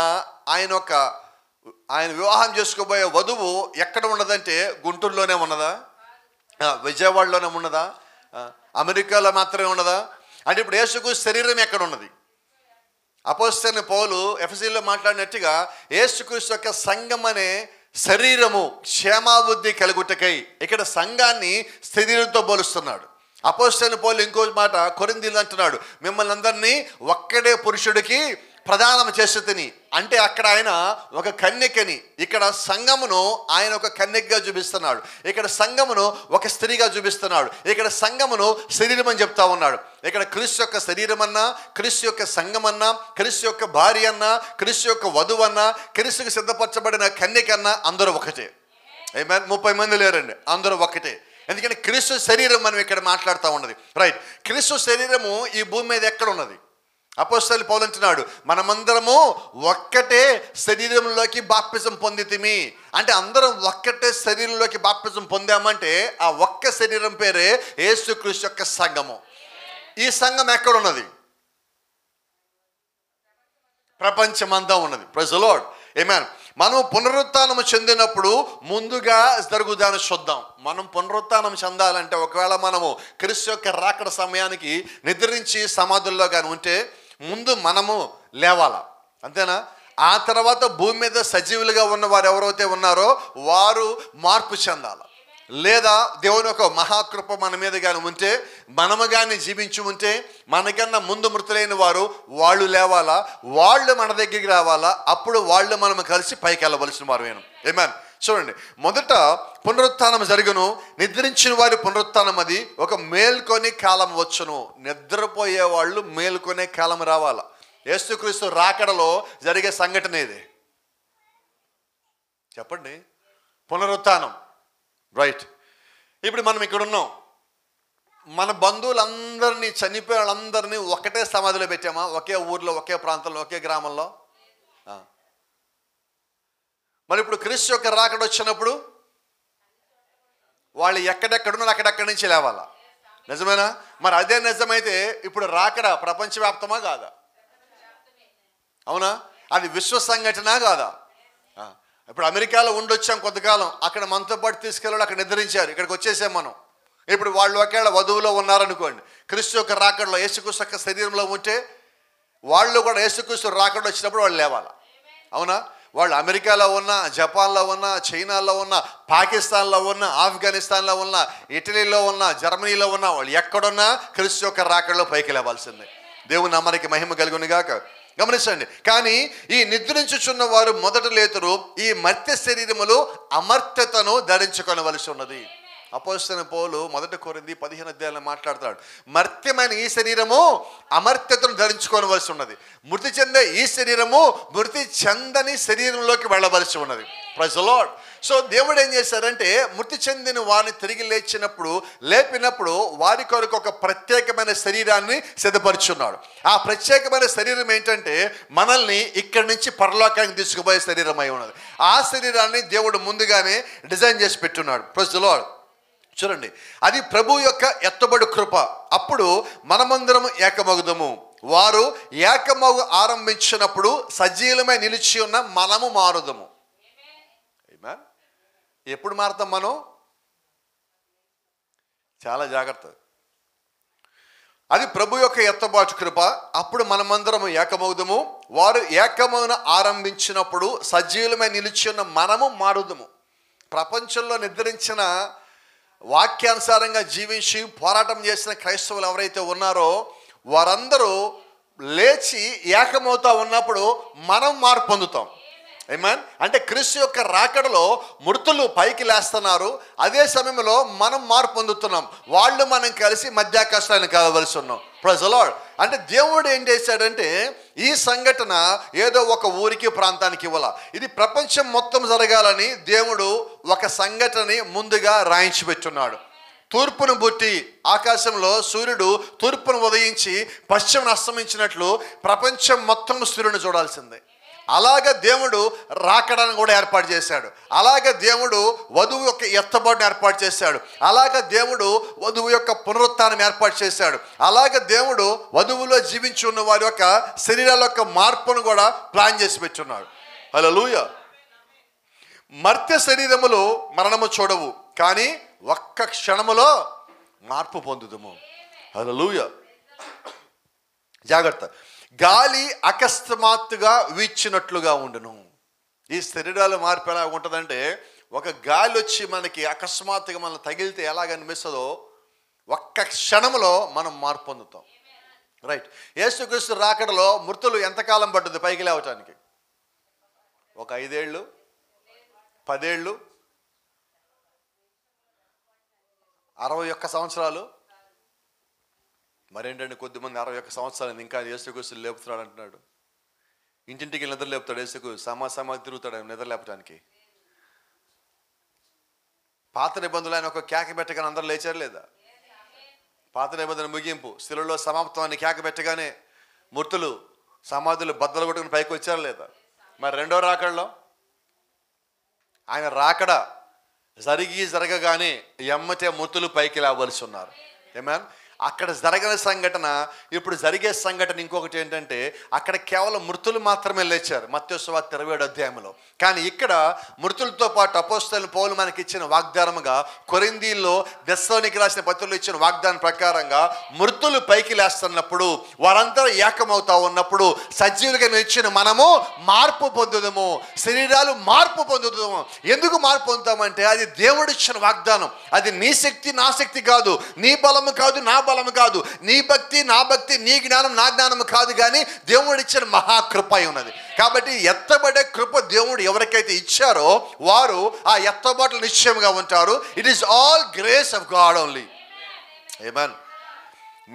ఆయన వివాహం చేసుకోబోయే వధువు ఎక్కడ ఉన్నదంటే గుంటూరులోనే ఉన్నదా, విజయవాడలోనే ఉన్నదా, అమెరికాలో మాత్రమే ఉన్నదా అంటే ఇప్పుడు యేసుక్రీస్తు శరీరం ఎక్కడ ఉన్నది? అపోస్తలుడైన పౌలు ఎఫెసీయులో మాట్లాడినట్టుగా యేసుక్రీస్తు యొక్క సంఘం అనే శరీరము క్షేమాభివృద్ధి కలుగుటకై ఇక్కడ సంఘాన్ని శరీరంతో పోలుస్తున్నాడు. అపోస్తలుడైన పౌలు ఇంకో మాట కొరింథీయులు అంటున్నాడు, మిమ్మల్ని అందరినీ ఒక్కడే పురుషుడికి ప్రదానం చేస్తుని. అంటే అక్కడ ఆయన ఒక కన్యకని, ఇక్కడ సంఘమును ఆయన ఒక కన్యకగా చూపిస్తున్నాడు, ఇక్కడ సంఘమును ఒక స్త్రీగా చూపిస్తున్నాడు, ఇక్కడ సంఘమును శరీరం అని చెప్తా ఉన్నాడు. ఇక్కడ క్రీస్తు యొక్క శరీరం అన్నా, క్రీస్తు యొక్క సంఘం అన్నా, క్రీస్తు యొక్క భార్య అన్నా, క్రీస్తు యొక్క వధువు అన్నా, క్రీస్తుకు సిద్ధపరచబడిన కన్యక అన్నా అందరూ ఒకటే. ఆమేన్. 30 మంది లేరండి, అందరూ ఒకటే. ఎందుకంటే క్రీస్తు శరీరం మనం ఇక్కడ మాట్లాడుతూ ఉన్నది. రైట్. క్రీస్తు శరీరము ఈ భూమి మీద ఎక్కడ ఉన్నది? అపోస్తలుడు పౌలు అంటున్నాడు, మనమందరము ఒక్కటే శరీరంలోకి బాప్తిజం పొందితిమి. అంటే అందరం ఒక్కటే శరీరంలోకి బాప్తిజం పొందామంటే ఆ ఒక్క శరీరం పేరే యేసుక్రీస్తు యొక్క సంఘము. ఈ సంఘం ఎక్కడ ఉన్నది? ప్రపంచమంతా ఉన్నది. Praise the Lord. ఆమేన్. మనం పునరుత్థానం చెందినప్పుడు ముందుగా జరుగుదాన్ని చూద్దాం. మనం పునరుత్థానం చెందాలంటే ఒకవేళ మనము క్రీస్తు యొక్క రాకడ సమయానికి నిద్రించి సమాధుల్లో కానీ ఉంటే ముందు మనము లేవాలా, అంతేనా? ఆ తర్వాత భూమి మీద సజీవులుగా ఉన్న వారు ఎవరైతే ఉన్నారో వారు మార్పు చెందాలి. లేదా దేవుని యొక్క మహాకృప మన మీద కానీ ఉంటే, మనము కానీ జీవించి ఉంటే, మనకన్నా ముందు మృతులైన వారు వాళ్ళు లేవాలా, వాళ్ళు మన దగ్గరికి రావాలా, అప్పుడు వాళ్ళు మనం కలిసి పైకి వెళ్ళవలసిన వారు. ఆమేన్. చూడండి, మొదట పునరుత్థానం జరుగును, నిద్రించిన వారి పునరుత్థానం అది ఒక మేల్కొని కాలం వచ్చును. నిద్రపోయే వాళ్ళు మేల్కొనే కాలం రావాలా. యేసుక్రీస్తు రాకడలో జరిగే సంఘటన ఇది. చెప్పండి, పునరుత్థానం. రైట్. ఇప్పుడు మనం ఇక్కడ ఉన్నాం, మన బంధువులందరినీ, చనిపోయే వాళ్ళందరినీ ఒకటే సమాధిలో పెట్టామా? ఒకే ఊర్లో, ఒకే ప్రాంతంలో, ఒకే గ్రామంలో? మరి ఇప్పుడు క్రీస్తు యొక్క రాకడ వచ్చినప్పుడు వాళ్ళు ఎక్కడెక్కడున్నారు అక్కడెక్కడి నుంచి లేవాలా? నిజమేనా? మరి అదే నిజమైతే ఇప్పుడు రాకడ ప్రపంచవ్యాప్తమా కాదా? అవునా? అది విశ్వ సంఘటన కాదా? ఇప్పుడు అమెరికాలో ఉండొచ్చాం కొంతకాలం, అక్కడ మనతో పాటు తీసుకెళ్ళాడు, అక్కడ నిద్రించారు, ఇక్కడికి వచ్చేసాం మనం. ఇప్పుడు వాళ్ళు ఒకవేళ వధువులో ఉన్నారనుకోండి, క్రీస్తు యొక్క రాకడలో యేసుక్రీస్తు యొక్క శరీరంలో ఉంటే వాళ్ళు కూడా యేసుక్రీస్తు రాకడ వచ్చినప్పుడు వాళ్ళు లేవాలా. అవునా? వాళ్ళు అమెరికాలో ఉన్నా, జపాన్లో ఉన్నా, చైనాలో ఉన్నా, పాకిస్తాన్లో ఉన్నా, ఆఫ్ఘనిస్తాన్లో ఉన్నా, ఇటలీలో ఉన్నా, జర్మనీలో ఉన్నా, వాళ్ళు ఎక్కడున్నా క్రీస్తు యొక్క రాకడలో పైకి లేవాల్సిందే. దేవుని నామానికి మహిమ కలుగును గాక. గమనించండి. కానీ ఈ నిద్రించుచున్న వారు మొదట లేతురు, ఈ మర్త్య శరీరములు అమర్త్యతను ధరించుకొనవలసి ఉన్నది. అపోస్తలుడైన పౌలు 1 కొరింథీ 15 అధ్యాయంలో మాట్లాడతాడు, మర్త్యమైన ఈ శరీరము అమర్త్యతను ధరించుకోవలసి ఉన్నది, మృతి చెందే ఈ శరీరము మృతి చెందని శరీరంలోకి వెళ్ళవలసి ఉన్నది. Praise the Lord. సో దేవుడు ఏం చేశారంటే, మృతి చెందిన వారిని తిరిగి లేపినప్పుడు వారి కొరకు ఒక ప్రత్యేకమైన శరీరాన్ని సిద్ధపరుచున్నాడు. ఆ ప్రత్యేకమైన శరీరం ఏంటంటే మనల్ని ఇక్కడి నుంచి పరలోకానికి తీసుకుపోయే శరీరం అయి ఉన్నది. ఆ శరీరాన్ని దేవుడు ముందుగానే డిజైన్ చేసి పెట్టున్నాడు. Praise the lord. చూడండి, అది ప్రభు యొక్క ఎత్తబడి కృప. అప్పుడు మనమందరం ఏకమగుదము. వారు ఏకమగు ఆరంభించినప్పుడు సజీలమై నిలిచి ఉన్న మనము మారుదము. ఆమేన్. ఎప్పుడు మారుతాం మనం? చాలా జాగ్రత్త. అది ప్రభు యొక్క ఎత్తబాటు కృప. అప్పుడు మనమందరం ఏకమగుదము. వారు ఏకమగున ఆరంభించినప్పుడు సజీలమై నిలిచి ఉన్న మనము మారుదము. ప్రపంచంలో నిద్రించిన వాక్యానుసారంగా జీవించి పోరాటం చేసిన క్రైస్తవులు ఎవరైతే ఉన్నారో వారందరూ లేచి ఏకమవుతా ఉన్నప్పుడు మనం మార్పు పొందుతాం. ఆమేన్. అంటే క్రీస్తు యొక్క రాకడలో మృతులు పైకి లేస్తున్నారు, అదే సమయంలో మనం మార్పు పొందుతున్నాం. వాళ్ళు మనం కలిసి మధ్యాకాశాన్ని కలవలసి ఉన్నాం. Praise the lord. అంటే దేవుడు ఏం చేశాడంటే ఈ సంఘటన ఏదో ఒక ఊరికి ప్రాంతానికి ఇవ్వాల, ఇది ప్రపంచం మొత్తం జరగాలని దేవుడు ఒక సంఘటనని ముందుగా రాయించి పెట్టున్నాడు. తూర్పును బుట్టి ఆకాశంలో సూర్యుడు తూర్పును ఉదయించి పశ్చిమను అస్తమించినట్లు ప్రపంచం మొత్తం సూర్యుని చూడాల్సిందే. అలాగ దేవుడు రాకడను కూడా ఏర్పాటు చేశాడు. అలాగ దేవుడు వధువు యొక్క ఎత్తబాటును ఏర్పాటు చేశాడు. అలాగ దేవుడు వధువు యొక్క పునరుత్థానం ఏర్పాటు చేశాడు. అలాగ దేవుడు వధువులో జీవించి ఉన్న వారి యొక్క శరీరాల యొక్క మార్పును కూడా ప్లాన్ చేసి పెట్టున్నాడు. హల్లెలూయా. మర్త్య శరీరములు మరణము చూడవు, కానీ ఒక్క క్షణములో మార్పు పొందుదుము. హల్లెలూయా. జాగ్రత్త. గాలి అకస్మాత్తుగా వీచినట్లుగా ఉండును. ఈ శరీరాల మార్పు ఎలా ఉంటుందంటే, ఒక గాలి వచ్చి మనకి అకస్మాత్తుగా మనం తగిలితే ఎలాగ అనిపిస్తుందో ఒక్క క్షణంలో మనం మార్పు పొందుతాం. రైట్. యేసుక్రీస్తు రాకడలో మృతులు ఎంతకాలం పట్టుద్ది పైకి లేవటానికి? ఒక 5 ఏళ్ళు, 10 ఏళ్ళు, 61 సంవత్సరాలు. మరేంటండి, కొద్దిమంది 61 సంవత్సరాలు ఇంకా యేసుక్రీస్తు లేపుతున్నాడు అంటున్నాడు. ఇంటింటికి నిద్ర లేపుతాడు యేసుక్రీస్తు, సమాధి తిరుగుతాడు నిద్ర లేపటానికి. పాత నిబంధనలు ఆయన ఒక కేక పెట్టగానే అందరూ లేచారు లేదా? పాత నిబంధన ముగింపు శిలువలో సమాప్తం అని కేక పెట్టగానే మృతులు సమాధులు బద్దలు కొట్టుకుని పైకి వచ్చారు లేదా? మరి రెండో రాకడలో ఆయన రాకడ జరగగానే ఎమ్మటే మృతులు పైకి లేవలసి ఉన్నారు. ఏమేన్? అక్కడ జరగని సంఘటన ఇప్పుడు జరిగే సంఘటన ఇంకొకటి ఏంటంటే, అక్కడ కేవలం మృతులు మాత్రమే లేచారు మత్తయి సువార్త 27వ అధ్యాయంలో. కానీ ఇక్కడ మృతులతో పాటు అపోస్తలుడైన పౌలు మనకి ఇచ్చిన వాగ్దానముగా, కొరింథీయుల్లో తెస్సలోనికి రాసిన పత్రికలో ఇచ్చిన వాగ్దానం ప్రకారంగా మృతులు పైకి లేస్తున్నప్పుడు, వారందరూ ఏకమవుతా ఉన్నప్పుడు సజీవులుగా నిలిచిన మనము మార్పు పొందుదాము, శరీరాలు మార్పు పొందుదాము. ఎందుకు మార్పు పొందుతామంటే అది దేవుడిచ్చిన వాగ్దానం. అది నీ శక్తి నా శక్తి కాదు, నీ బలము కాదు నా బలము కాదు, నీ భక్తి నా భక్తి, నీ జ్ఞానం నా జ్ఞానం కాదు, కానీ దేవుడు ఇచ్చిన మహాకృప ఉన్నది. కాబట్టి ఎత్తబడే కృప దేవుడు ఎవరికైతే ఇచ్చారో వారు ఆ ఎత్తబాట్లు నిశ్చయంగా ఉంటారు. It is all grace of God only. Amen.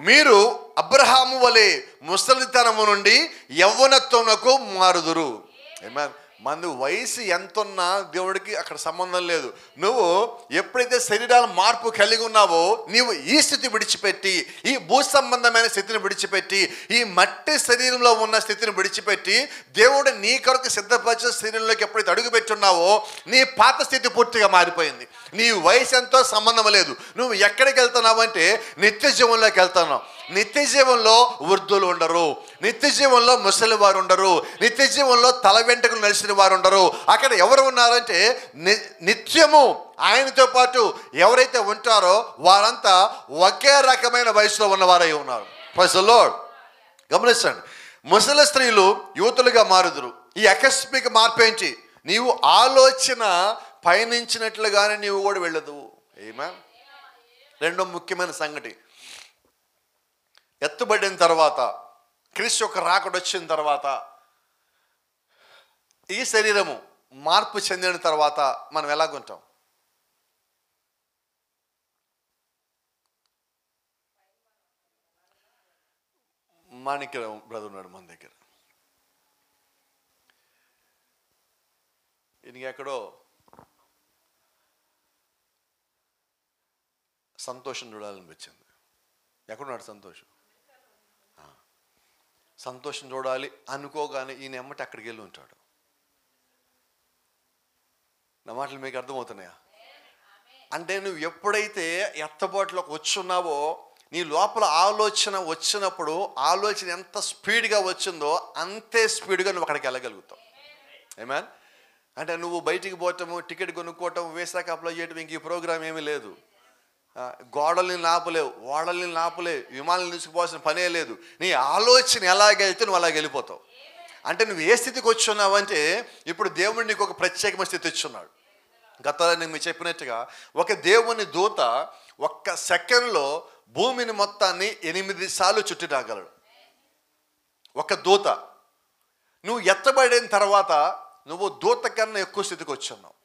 మీరు అబ్రహాము వలె ముసలితనము నుండి యవ్వనత్వమునకు మారుదురు. ఆమేన్. మన వయసు ఎంతున్నా దేవుడికి అక్కడ సంబంధం లేదు. నువ్వు ఎప్పుడైతే శరీరాల మార్పు కలిగి ఉన్నావో, నీవు ఈ స్థితి విడిచిపెట్టి, ఈ భూ సంబంధమైన స్థితిని విడిచిపెట్టి, ఈ మట్టి శరీరంలో ఉన్న స్థితిని విడిచిపెట్టి దేవుడు నీ కొరకు సిద్ధపరిచిన శరీరంలోకి ఎప్పుడైతే అడుగు పెట్టున్నావో నీ పాత స్థితి పూర్తిగా మారిపోయింది. నీ వయసు ఎంతో సంబంధం లేదు. నువ్వు ఎక్కడికి వెళ్తున్నావు అంటే నిత్య జీవంలోకి వెళ్తున్నావు. నిత్య జీవంలో వృద్ధులు ఉండరు, నిత్య జీవంలో ముసలి వారు ఉండరు, నిత్య జీవంలో తల వెంట్రుకలు నలిసిన వారు ఉండరు. అక్కడ ఎవరు ఉన్నారంటే నిత్యము ఆయనతో పాటు ఎవరైతే ఉంటారో వారంతా ఒకే రకమైన వయసులో ఉన్నవారై ఉన్నారు. Praise the lord. గమనించండి, ముసలి స్త్రీలు యువతులుగా మారుదురు. ఈ ఆకస్మిక మార్పేంటి? నీవు ఆలోచన పయనించినట్లుగానే నీవు కూడా వెళ్ళదు. ఆమేన్. రెండో ముఖ్యమైన సంగతి, ఎత్తుబడిన తర్వాత, క్రీస్తు యొక్క రాకడ వచ్చిన తర్వాత, ఈ శరీరము మార్పు చెందిన తర్వాత మనం ఎలాగుంటాం? మాణిక్య బ్రదర్ ఉన్నాడు మన దగ్గర. ఇంకెక్కడో సంతోషం చూడాలనిపించింది. ఎక్కడున్నాడు సంతోషం? సంతోషం చూడాలి అనుకోగానే ఈయన ఎమ్మటి అక్కడికి వెళ్ళి ఉంటాడు. నా మాటలు మీకు అర్థమవుతున్నాయా? అంటే నువ్వు ఎప్పుడైతే ఎత్తబాటులోకి వచ్చున్నావో, నీ లోపల ఆలోచన వచ్చినప్పుడు ఆలోచన ఎంత స్పీడ్గా వచ్చిందో అంతే స్పీడ్గా నువ్వు అక్కడికి వెళ్ళగలుగుతావు. ఆమేన్. అంటే నువ్వు బయటికి పోవటము, టికెట్ కొనుక్కోవటం, వీసా అప్లై చేయటం, ఇంక ఈ ప్రోగ్రామ్ ఏమీ లేదు. గోడల్ని నాపలేవు, ఓడల్ని నాపలేవు, విమానాలు తీసుకుపోవాల్సిన పనే లేదు. నీ ఆలోచన ఎలాగైతే నువ్వు అలాగ వెళ్ళిపోతావు. అంటే నువ్వు ఏ స్థితికి వచ్చున్నావు అంటే, ఇప్పుడు దేవుడు నీకు ఒక ప్రత్యేకమైన స్థితి ఇచ్చున్నాడు. గతంలో నేను మీకు చెప్పినట్టుగా ఒక దేవుని దూత ఒక్క సెకండ్లో భూమిని మొత్తాన్ని 8 సార్లు చుట్టి రాగలడు. ఒక దూత. నువ్వు ఎత్తబడిన తర్వాత నువ్వు దూత కన్నా ఎక్కువ స్థితికి వచ్చున్నావు.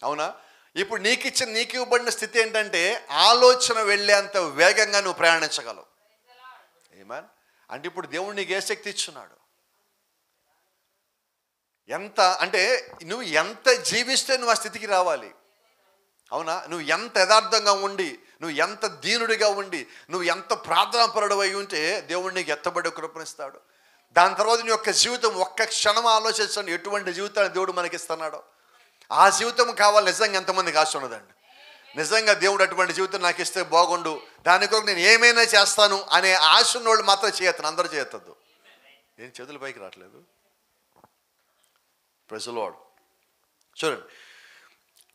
అవునా? ఇప్పుడు నీకు ఇవ్వబడిన స్థితి ఏంటంటే ఆలోచన వెళ్ళేంత వేగంగా నువ్వు ప్రయాణించగలవు. ఆమేన్. అంటే ఇప్పుడు దేవుడు నీకు ఏ శక్తి ఇచ్చున్నాడు? ఎంత అంటే నువ్వు ఎంత జీవిస్తే నువ్వు ఆ స్థితికి రావాలి. అవునా? నువ్వు ఎంత యథార్థంగా ఉండి, నువ్వు ఎంత దీనుడిగా ఉండి, నువ్వు ఎంత ప్రార్థనాపరుడు అయి ఉంటే దేవుడు నీకు ఎత్తబడి కృపణిస్తాడు. దాని తర్వాత నీ యొక్క జీవితం ఒక్క క్షణం ఆలోచించండి, ఎటువంటి జీవితాన్ని దేవుడు మనకిస్తున్నాడో. ఆ జీవితం కావాలి. నిజంగా ఎంతమందికి ఆశ ఉన్నదండి? నిజంగా దేవుడు అటువంటి జీవితం నాకు ఇస్తే బాగుండు, దాని కొరకు నేను ఏమైనా చేస్తాను అనే ఆశ ఉన్నోళ్ళు మాత్రం చేయొద్దు, అందరూ చేయొద్దు. ఏం చేతుల పైకి రావట్లేదు? Praise the lord. చూడండి,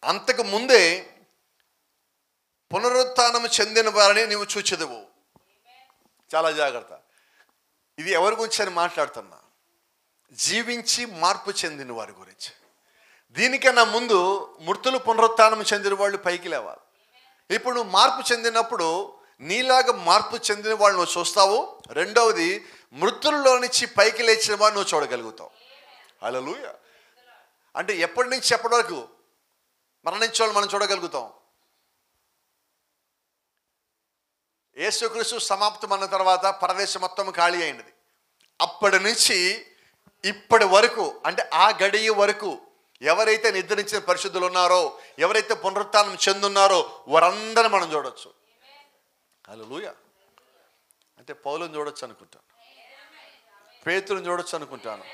అంతకు ముందే పునరుత్థానం చెందిన వారిని నీవు చూచెదవు. చాలా జాగ్రత్త. ఇది ఎవరి గురించి అని మాట్లాడుతున్నా? జీవించి మార్పు చెందిన వారి గురించి. దీనికన్నా ముందు మృతులు పునరుత్థానం చెందిన వాళ్ళు పైకి లేవాలి. ఇప్పుడు నువ్వు మార్పు చెందినప్పుడు నీలాగా మార్పు చెందిన వాళ్ళు నువ్వు చూస్తావు. రెండవది, మృతుల్లో నుంచి పైకి లేచిన వాడు నువ్వు చూడగలుగుతావు. హల్లెలూయా. అంటే ఎప్పటి నుంచి ఎప్పటి వరకు మరణించే వాళ్ళు మనం చూడగలుగుతాం? యేసుక్రీస్తు సమాప్తం అన్న తర్వాత పరదేశం మొత్తం ఖాళీ అయినది. అప్పటి నుంచి ఇప్పటి వరకు, అంటే ఆ గడియ వరకు ఎవరైతే నిద్రించిన పరిశుద్ధులు ఉన్నారో, ఎవరైతే పునరుత్థానం చెందున్నారో వారందరూ మనం చూడొచ్చు. హల్లెలూయా. అంటే పౌలుని చూడొచ్చు అనుకుంటాను, పేతురుని చూడొచ్చు అనుకుంటాను,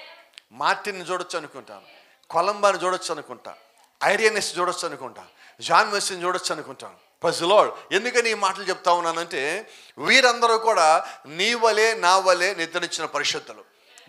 మార్టిన్ని చూడొచ్చు అనుకుంటాను, కొలంబాని చూడొచ్చు అనుకుంటా, ఐరియనెస్ చూడొచ్చు అనుకుంటా, జాన్ వెస్లీని చూడొచ్చు అనుకుంటాను. Praise the lord. ఎందుకని ఈ మాటలు చెప్తా ఉన్నానంటే, వీరందరూ కూడా నీ వలే నా వలే నిద్రించిన పరిశుద్ధులు.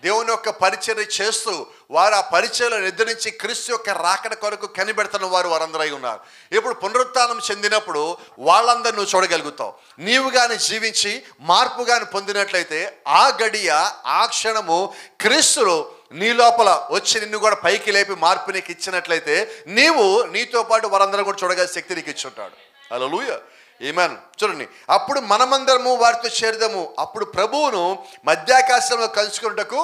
దేవుని యొక్క పరిచర్య చేస్తూ వారు ఆ పరిచయలో నిద్రించి క్రీస్తు యొక్క రాకడ కొరకు కనిపెడుతున్న వారందరూ అయి ఉన్నారు. ఇప్పుడు పునరుత్థానం చెందినప్పుడు వాళ్ళందరూ నువ్వు చూడగలుగుతావు. నీవు కానీ జీవించి మార్పు కానీ పొందినట్లయితే ఆ గడియ, ఆ క్షణము క్రీస్తులో నీ లోపల వచ్చి నిన్ను కూడా పైకి లేపి మార్పు నీకు ఇచ్చినట్లయితే నీవు నీతో పాటు వారందరూ కూడా చూడగల శక్తి నీకు ఇచ్చుంటాడు. హల్లెలూయా. ఆమేన్. చూడండి, అప్పుడు మనమందరము వారితో చేరుదాము, అప్పుడు ప్రభువును మధ్యాకాశంలో కలుసుకున్నటకు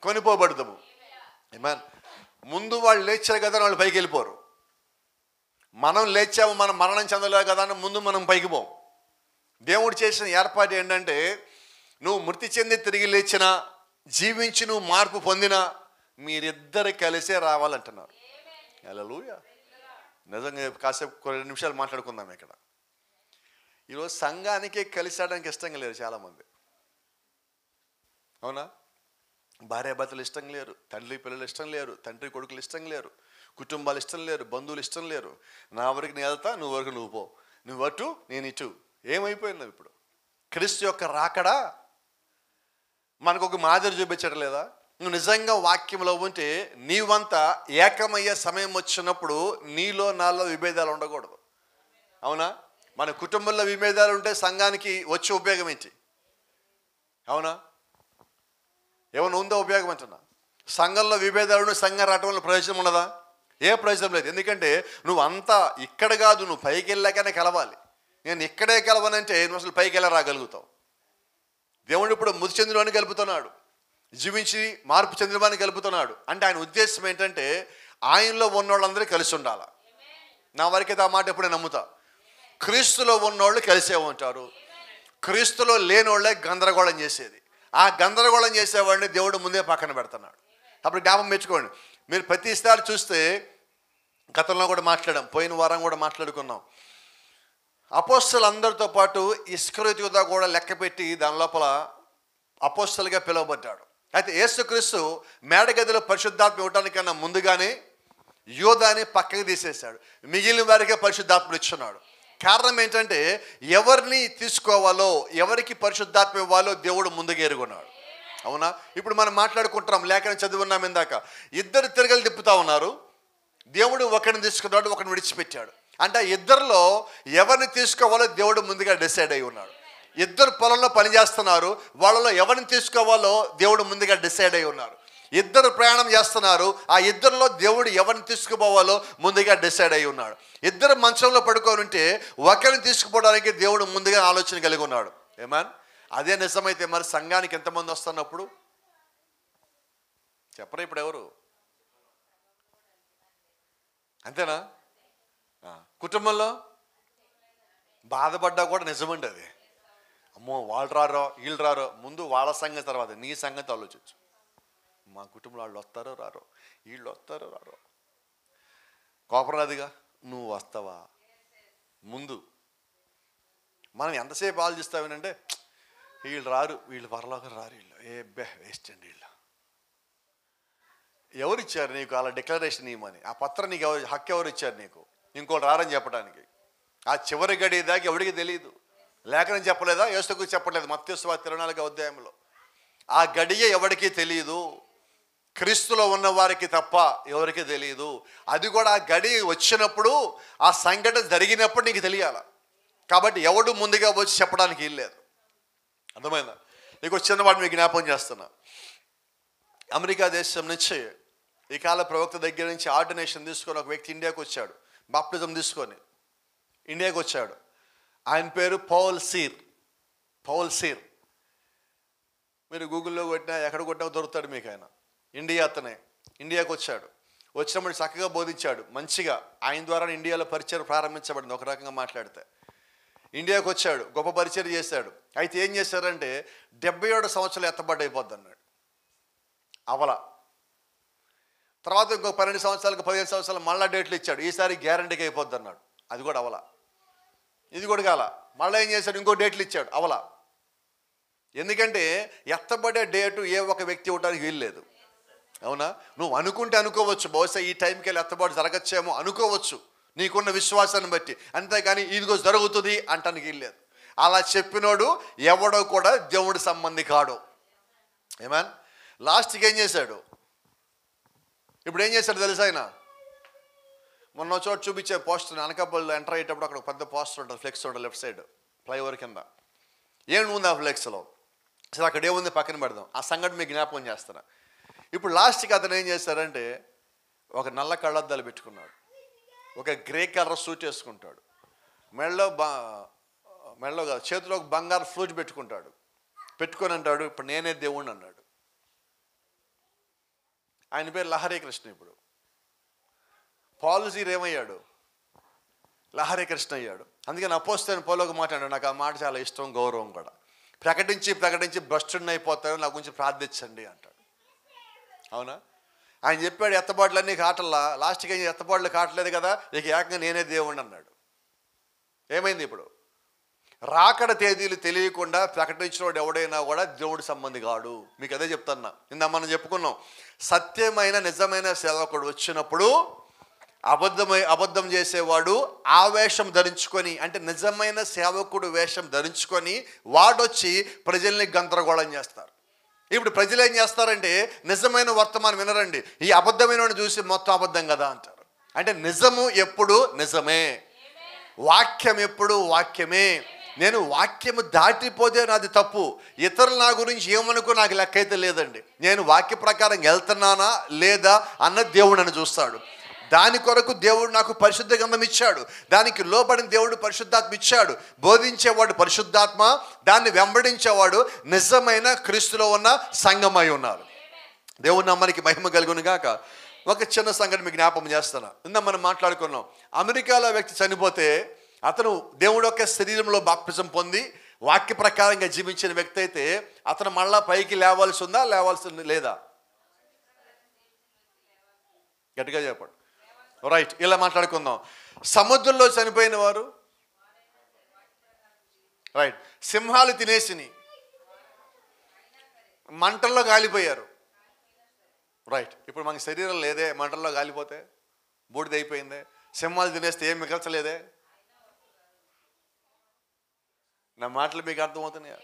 కొనిపోబడదాము. ఆమేన్. ముందు వాళ్ళు లేచారు కదా, వాళ్ళు పైకి వెళ్ళిపోరు. మనం లేచాము, మనం మరణం చెందలేదు కదా అని ముందు మనం పైకి పోం. దేవుడు చేసిన ఏర్పాటు ఏంటంటే, నువ్వు మృతి చెంది తిరిగి లేచినా, జీవించి నువ్వు మార్పు పొందినా మీరిద్దరు కలిసే రావాలంటున్నారు. హల్లెలూయా. నిజంగా కాసేపు కొన్ని నిమిషాలు మాట్లాడుకుందాం. ఇక్కడ ఈరోజు సంఘానికే కలిసాడానికి ఇష్టంగా లేరు చాలామంది. అవునా? భార్యాభర్తలు ఇష్టం లేరు, తండ్రి పిల్లలు ఇష్టం లేరు, తండ్రి కొడుకులు ఇష్టం లేరు, కుటుంబాలు ఇష్టం లేరు, బంధువులు ఇష్టం లేరు. నా వరకు నేను వెళ్తా, నువ్వు వరకు నువ్వు పో, నువ్వు అటు నేను ఇటు. ఏమైపోయింది ఇప్పుడు? క్రీస్తు యొక్క రాకడా మనకు ఒక మాదిరి చూపించడం లేదా? నువ్వు నిజంగా వాక్యంలో ఉంటే నీవంతా ఏకమయ్యే సమయం వచ్చినప్పుడు నీలో నాలో విభేదాలు ఉండకూడదు. అవునా? మన కుటుంబంలో విభేదాలు ఉంటే సంఘానికి వచ్చే ఉపయోగం ఏంటి? అవునా? ఏమైనా ఉందో ఉపయోగం అంటున్నా? సంఘంలో విభేదాలు సంఘం రావటం వల్ల ప్రయోజనం ఉన్నదా? ఏ ప్రయోజనం లేదు. ఎందుకంటే నువ్వు అంతా ఇక్కడ కాదు, నువ్వు పైకి వెళ్ళాకనే కలవాలి. నేను ఇక్కడే కలవనంటే నువ్వు అసలు పైకి వెళ్ళ రాగలుగుతావు. దేవుడు ఇప్పుడు మృతి చెందినవాడిని కలుపుతున్నాడు, జీవించి మార్పు చెందినవాడిని కలుపుతున్నాడు. అంటే ఆయన ఉద్దేశం ఏంటంటే ఆయనలో ఉన్నోళ్ళందరూ కలిసి ఉండాలి. నా వరకైతే ఆ మాట ఎప్పుడే నమ్ముతా. క్రీస్తులో ఉన్నోళ్ళు కలిసే ఉంటారు, క్రీస్తులో లేనోళ్ళే గందరగోళం చేసేది. ఆ గందరగోళం చేసేవాడిని దేవుడు ముందే పక్కన పెడుతున్నాడు. అప్పుడు జ్ఞాపకం మెచ్చుకోండి. మీరు ప్రతిసారి చూస్తే, గతంలో కూడా మాట్లాడాం, పోయిన వారం కూడా మాట్లాడుకున్నాం, అపోస్తలులందరితో పాటు ఇస్కరియోతు యూదా కూడా లెక్క పెట్టి దాని లోపల అపోస్తలుగా పిలువబడ్డాడు. అయితే యేసుక్రీస్తు మేడగదిలో పరిశుద్ధాత్మ ఇవ్వడానికన్నా ముందుగానే యూదాని పక్కకి తీసేశాడు, మిగిలిన వారికే పరిశుద్ధాత్మను ఇచ్చున్నాడు. కారణం ఏంటంటే ఎవరిని తీసుకోవాలో, ఎవరికి పరిశుద్ధాత్మ ఇవ్వాలో దేవుడు ముందుగా ఎరుగున్నాడు. అవునా? ఇప్పుడు మనం మాట్లాడుకుంటున్నాం, లేఖనం చదువున్నాం ఇందాక, ఇద్దరు తిరగలు తిప్పుతా ఉన్నారు. దేవుడు ఒకరిని తీసుకున్నాడు, ఒకరిని విడిచిపెట్టాడు. అంటే ఇద్దరిలో ఎవరిని తీసుకోవాలో దేవుడు ముందుగా డిసైడ్ అయి ఉన్నాడు. ఇద్దరు పొలంలో పనిచేస్తున్నారు, వాళ్ళలో ఎవరిని తీసుకోవాలో దేవుడు ముందుగా డిసైడ్ అయి ఉన్నారు. ఇద్దరు ప్రయాణం చేస్తున్నారు, ఆ ఇద్దరిలో దేవుడు ఎవరిని తీసుకుపోవాలో ముందుగా డిసైడ్ అయి ఉన్నాడు. ఇద్దరు మంచంలో పడుకొని ఉంటే ఒకరిని తీసుకుపోవడానికి దేవుడు ముందుగా ఆలోచన కలిగి ఉన్నాడు. ఏమన్? అదే నిజమైతే మరి సంఘానికి ఎంతమంది వస్తున్నప్పుడు చెప్పరా? ఇప్పుడు ఎవరు? అంతేనా? కుటుంబంలో బాధపడ్డా కూడా నిజమండి అది. అమ్మో వాళ్ళు రారో వీళ్ళు రారో, ముందు వాళ్ళ సంగతి తర్వాత నీ సంగతి ఆలోచించు. మా కుటుంబంలో వాళ్ళు వస్తారో రారో, వీళ్ళు వస్తారో రారో. కోపం రాదుగా, నువ్వు వస్తావా? ముందు మనం ఎంతసేపు ఆలోచిస్తామేనంటే వీళ్ళు రారు, వీళ్ళు పరలోకం రారు, వీళ్ళు వేస్ట్ అండి, వీళ్ళు ఎవరు ఇచ్చారు నీకు అలా డిక్లరేషన్ ఇవ్వమని? ఆ పత్రం నీకు హక్కు ఎవరు ఇచ్చారు నీకు ఇంకోటి రారని చెప్పడానికి? ఆ చివరి గడి దాకా ఎవరికి తెలియదు. లేఖనం చెప్పలేదా? యేసుకు చెప్పలేదు మత్తయి 24వ అధ్యాయంలో. ఆ గడియ ఎవరికి తెలియదు, క్రీస్తులో ఉన్న వారికి తప్ప ఎవరికి తెలియదు. అది కూడా ఆ గడి వచ్చినప్పుడు, ఆ సంఘటన జరిగినప్పుడు నీకు తెలియాల. కాబట్టి ఎవడు ముందుగా వచ్చి చెప్పడానికి వీల్లేదు. అర్థమైందా? నీకు చిన్న వాడు మీకు జ్ఞాపకం చేస్తున్నా. అమెరికా దేశం నుంచి ఈ కాల ప్రవక్త దగ్గర నుంచి ఆర్డినేషన్ తీసుకొని ఒక వ్యక్తి ఇండియాకి వచ్చాడు. బాప్టిజం తీసుకొని ఇండియాకి వచ్చాడు. ఆయన పేరు పౌల్ సీర్. మీరు గూగుల్లో కొట్టినా ఎక్కడ కొట్టినా దొరుకుతాడు మీకు. ఆయన అతనే ఇండియాకి వచ్చాడు. వచ్చినప్పుడు చక్కగా బోధించాడు మంచిగా. ఆయన ద్వారా ఇండియాలో పరిచయం ప్రారంభించబడింది. ఒక రకంగా మాట్లాడితే ఇండియాకి వచ్చాడు, గొప్ప పరిచయం చేశాడు. అయితే ఏం చేశారంటే 77 సంవత్సరాలు ఎత్తబడ్డ అయిపోద్ది అన్నాడు. అవల తర్వాత ఇంకో 12 సంవత్సరాలకు 15 సంవత్సరాలు మళ్ళీ డేట్లు ఇచ్చాడు. ఈసారి గ్యారంటీకి అయిపోద్ది అన్నాడు. అది కూడా అవల. ఇది కూడా కాల. మళ్ళీ ఏం చేశాడు? ఇంకో డేట్లు ఇచ్చాడు. అవల. ఎందుకంటే ఎత్తబడే డేటు ఏ ఒక వ్యక్తి ఇవ్వడానికి వీల్లేదు. అవునా? నువ్వు అనుకుంటే అనుకోవచ్చు, బహుశా ఈ టైంకి వెళ్ళి ఎత్తబాటు జరగచ్చేమో అనుకోవచ్చు నీకున్న విశ్వాసాన్ని బట్టి. అంతేగాని ఇదిగో జరుగుతుంది అంటానికి వీల్లేదు. అలా చెప్పినోడు ఎవడో కూడా దేవుడి సంబంధి కాడు. ఏమన్ లాస్ట్కి ఏం చేశాడు? ఇప్పుడు ఏం చేశాడు తెలుసా? ఆయన మొన్న చోట చూపించే పోస్టర్ అనకాపల్లిలో ఎంటర్ అయ్యేటప్పుడు అక్కడ పెద్ద పోస్టర్ ఉంటుంది, ఫ్లెక్స్ ఉంటుంది లెఫ్ట్ సైడ్ ఫ్లైఓవర్ కింద. ఏముంది ఆ ఫ్లెక్స్లో? అసలు అక్కడ ఏముంది పక్కన పెడదాం. ఆ సంఘటన మీకు జ్ఞాపకం చేస్తున్నా. ఇప్పుడు లాస్ట్కి అతను ఏం చేశారంటే ఒక నల్ల కళ్ళద్దాలు పెట్టుకున్నాడు, ఒక గ్రే కలర్ సూట్ వేసుకుంటాడు, మెడలో చేతిలో ఒక బంగారు ఫ్లూట్ పెట్టుకొని అంటాడు ఇప్పుడు నేనే దేవుణ్ణి అన్నాడు. ఆయన పేరు లహరి కృష్ణ. ఇప్పుడు పాలసీ ఏమయ్యాడు? లహరి కృష్ణ అయ్యాడు. అందుకని అపోస్తలుడైన పౌలు ఒక మాట అన్నాడు, నాకు ఆ మాట చాలా ఇష్టం, గౌరవం కూడా. ప్రకటించి భ్రష్టుడిని అయిపోతాను, నా గురించి ప్రార్థించండి అంటాడు. అవునా? ఆయన చెప్పాడు ఎత్తబాట్లన్నీ కాటల్లా. లాస్ట్కి ఏం ఎత్తబాట్లు కాటలేదు కదా, ఇక ఏకంగా నేనే దేవుణ్ణి అన్నాడు. ఏమైంది ఇప్పుడు? రాకడ తేదీలు తెలియకుండా ప్రకటించినోడు ఎవడైనా కూడా దేవుడి సంబంధి కాడు. మీకు అదే చెప్తున్నా. ఇందా మనం చెప్పుకున్నాం, సత్యమైన నిజమైన సేవకుడు వచ్చినప్పుడు అబద్ధం చేసేవాడు ఆ వేషం ధరించుకొని, అంటే నిజమైన సేవకుడు వేషం ధరించుకొని వాడొచ్చి ప్రజల్ని గందరగోళం చేస్తారు. ఇప్పుడు ప్రజలు ఏం చేస్తారంటే నిజమైన వర్తమానం వినరండి, ఈ అబద్ధమైన చూసి మొత్తం అబద్ధం కదా అంటారు. అంటే నిజము ఎప్పుడు నిజమే, వాక్యం ఎప్పుడు వాక్యమే. నేను వాక్యము దాటిపోతే నాది తప్పు. ఇతరులు నా గురించి ఏమనుకో నాకు లెక్క అయితే లేదండి. నేను వాక్య ప్రకారం వెళ్తున్నానా లేదా అన్న దేవుడు నన్ను చూస్తాడు. దాని కొరకు దేవుడు నాకు పరిశుద్ధ గ్రంథం ఇచ్చాడు, దానికి లోబడిన దేవుడు పరిశుద్ధాత్మ ఇచ్చాడు. బోధించేవాడు పరిశుద్ధాత్మ, దాన్ని వెంబడించేవాడు నిజమైన క్రీస్తులో ఉన్న సంఘమై ఉన్నారు. దేవుని నామానికి మహిమ కలుగును గాక. ఒక చిన్న సంగతి మీకు జ్ఞాపకం చేస్తాను. నిన్న మనం మాట్లాడుకున్నాం, అమెరికాలో వ్యక్తి చనిపోతే అతను దేవుడు యొక్క శరీరంలో బాప్తిజం పొంది వాక్య ప్రకారంగా జీవించిన వ్యక్తి అయితే అతను మళ్ళా పైకి లేవాల్సి ఉందా, లేవాల్సి లేదా? గట్టిగా చెప్పండి. రైట్, ఇలా మాట్లాడుకుందాం. సముద్రంలో చనిపోయిన వారు, రైట్, సింహాలు తినేసిని మంటల్లో కాలిపోయారు. రైట్, ఇప్పుడు మనకి శరీరం లేదే, మంటల్లో కాలిపోతే బూడిద అయిపోయిందే. సింహాలు తినేస్తే ఏం మిగల్చలేదే. నా మాటలు మీకు అర్థమవుతున్నాయా?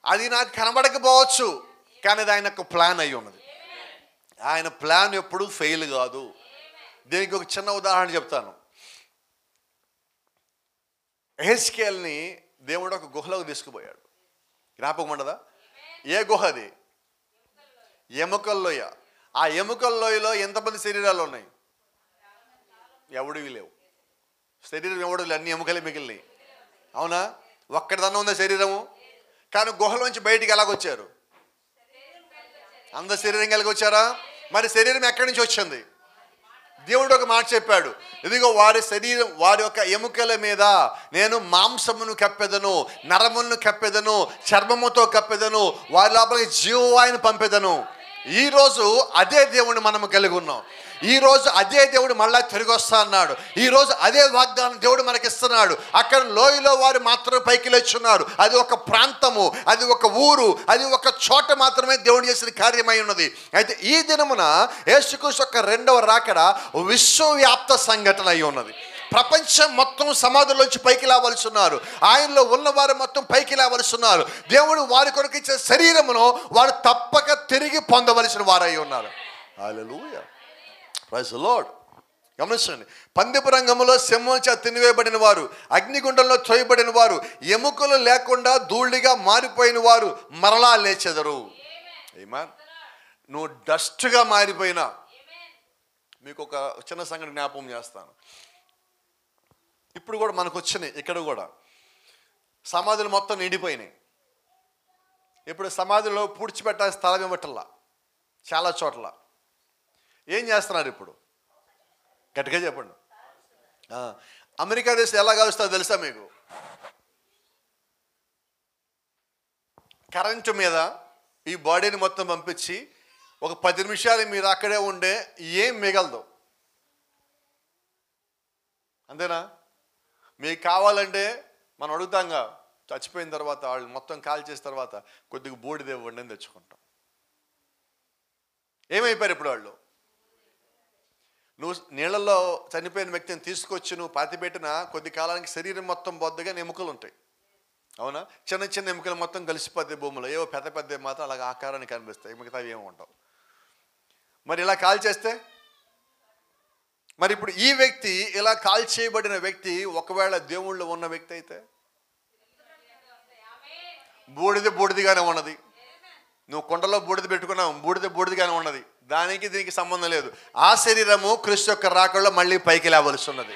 అది నాకు కనబడకపోవచ్చు, కానీ అది ఆయన యొక్క ప్లాన్ అయి ఉన్నది. ఆయన ప్లాన్ ఎప్పుడు ఫెయిల్ కాదు. దీనికి ఒక చిన్న ఉదాహరణ చెప్తాను. ఎహెజ్కేల్ని దేవుడు ఒక గుహలోకి తీసుకుపోయాడు. జ్ఞాపకం ఉండదా? ఏ గుహ అది? ఎముకల లోయ. ఆ ఎముకల లోయలో ఎంతమంది శరీరాలు ఉన్నాయి? ఎవడివి లేవు. శరీరం ఎవడు, అన్ని ఎముకలే మిగిలినాయి. అవునా? ఒక్కడిదన్నా ఉందా శరీరము? కానీ గుహలోంచి బయటికి ఎలాగొచ్చారు? అందరు శరీరం కలిగి వచ్చారా? మరి శరీరం ఎక్కడి నుంచి వచ్చింది? దేవుడు ఒక మాట చెప్పాడు, ఇదిగో వారి శరీరం, వారి యొక్క ఎముకల మీద నేను మాంసమును కప్పెదను, నరములను కప్పెదను, చర్మముతో కప్పెదను, వారి లోపలికి జీవవాయుని పంపెదను. ఈరోజు అదే దేవుడిని మనం కలిగి ఉన్నాం. ఈరోజు అదే దేవుడు మళ్ళా తిరిగి వస్తా అన్నాడు. ఈరోజు అదే వాగ్దానం దేవుడు మనకిస్తున్నాడు. అక్కడ లోయలో వారు మాత్రమే పైకి లేచున్నారు. అది ఒక ప్రాంతము, అది ఒక ఊరు, అది ఒక చోట మాత్రమే దేవుడు చేసిన కార్యమై ఉన్నది. అయితే ఈ దినమున యేసుక్రీస్తు యొక్క రెండవ రాకడ విశ్వవ్యాప్త సంఘటన అయి ఉన్నది. ప్రపంచం మొత్తం సమాధుల్లోంచి పైకి లేవలసి ఉన్నారు. ఆయనలో ఉన్నవారు మొత్తం పైకి లేవలసి ఉన్నారు. దేవుడు వారి కొరకు ఇచ్చే శరీరమును వారు తప్పక తిరిగి పొందవలసిన వారై ఉన్నారు. హల్లెలూయా, ప్రైజ్ ది లార్డ్. గమనించండి, పందెపు రంగంలో సింహం చేత తినివేయబడిన వారు, అగ్నిగుండంలో తోయబడిన వారు, ఎముకలు లేకుండా ధూళిగా మారిపోయిన వారు మరలా లేచెదరు. ఆమేన్. నువ్వు డస్ట్గా మారిపోయినా, మీకు ఒక చిన్న సంగతి జ్ఞాపకం చేస్తాను. ఇప్పుడు కూడా మనకు వచ్చినాయి, ఇక్కడ కూడా సమాధులు మొత్తం నిండిపోయినాయి. ఇప్పుడు సమాధిలో పూడ్చిపెట్టాల్సిన స్థలం ఇవ్వటల్లా చాలా చోట్ల. ఏం చేస్తున్నారు ఇప్పుడు? గట్టిగా చెప్పండి. అమెరికా దేశం ఎలా కలుస్తుందో తెలుసా మీకు? కరెంటు మీద ఈ బాడీని మొత్తం పంపించి ఒక 10 నిమిషాలు మీరు అక్కడే ఉండే ఏం మిగలదు. అంతేనా? మీకు కావాలంటే మనం అడుగుతాంగా, చచ్చిపోయిన తర్వాత వాళ్ళు మొత్తం కాల్ చేసిన తర్వాత కొద్దిగా బూడిద ఇవ్వండి అని తెచ్చుకుంటాం. ఏమైపోయారు ఇప్పుడు వాళ్ళు? నువ్వు నీళ్ళల్లో చనిపోయిన వ్యక్తిని తీసుకొచ్చి నువ్వు పాతిపెట్టిన కొద్ది కాలానికి శరీరం మొత్తం బొద్దగా ఎముకలు ఉంటాయి, అవునా? చిన్న చిన్న ఎముకలు మొత్తం కలిసిపోతాయి భూమిలో. ఏవో పెద్ద పెద్ద మాత్రం అలాగ ఆకారాన్ని కనిపిస్తాయి, మిగతా ఏమి ఉండవు. మరి ఇలా కాల్ చేస్తే, మరి ఇప్పుడు ఈ వ్యక్తి ఇలా కాల్ చేయబడిన వ్యక్తి ఒకవేళ దేవుళ్ళు ఉన్న వ్యక్తి అయితే బూడిదగానే ఉన్నది. నువ్వు కొండలో బూడిద పెట్టుకున్నావు, బూడిదగానే ఉన్నది. దానికి దీనికి సంబంధం లేదు. ఆ శరీరము క్రీస్తు యొక్క రాకడలో మళ్ళీ పైకి లేవలసి ఉన్నది.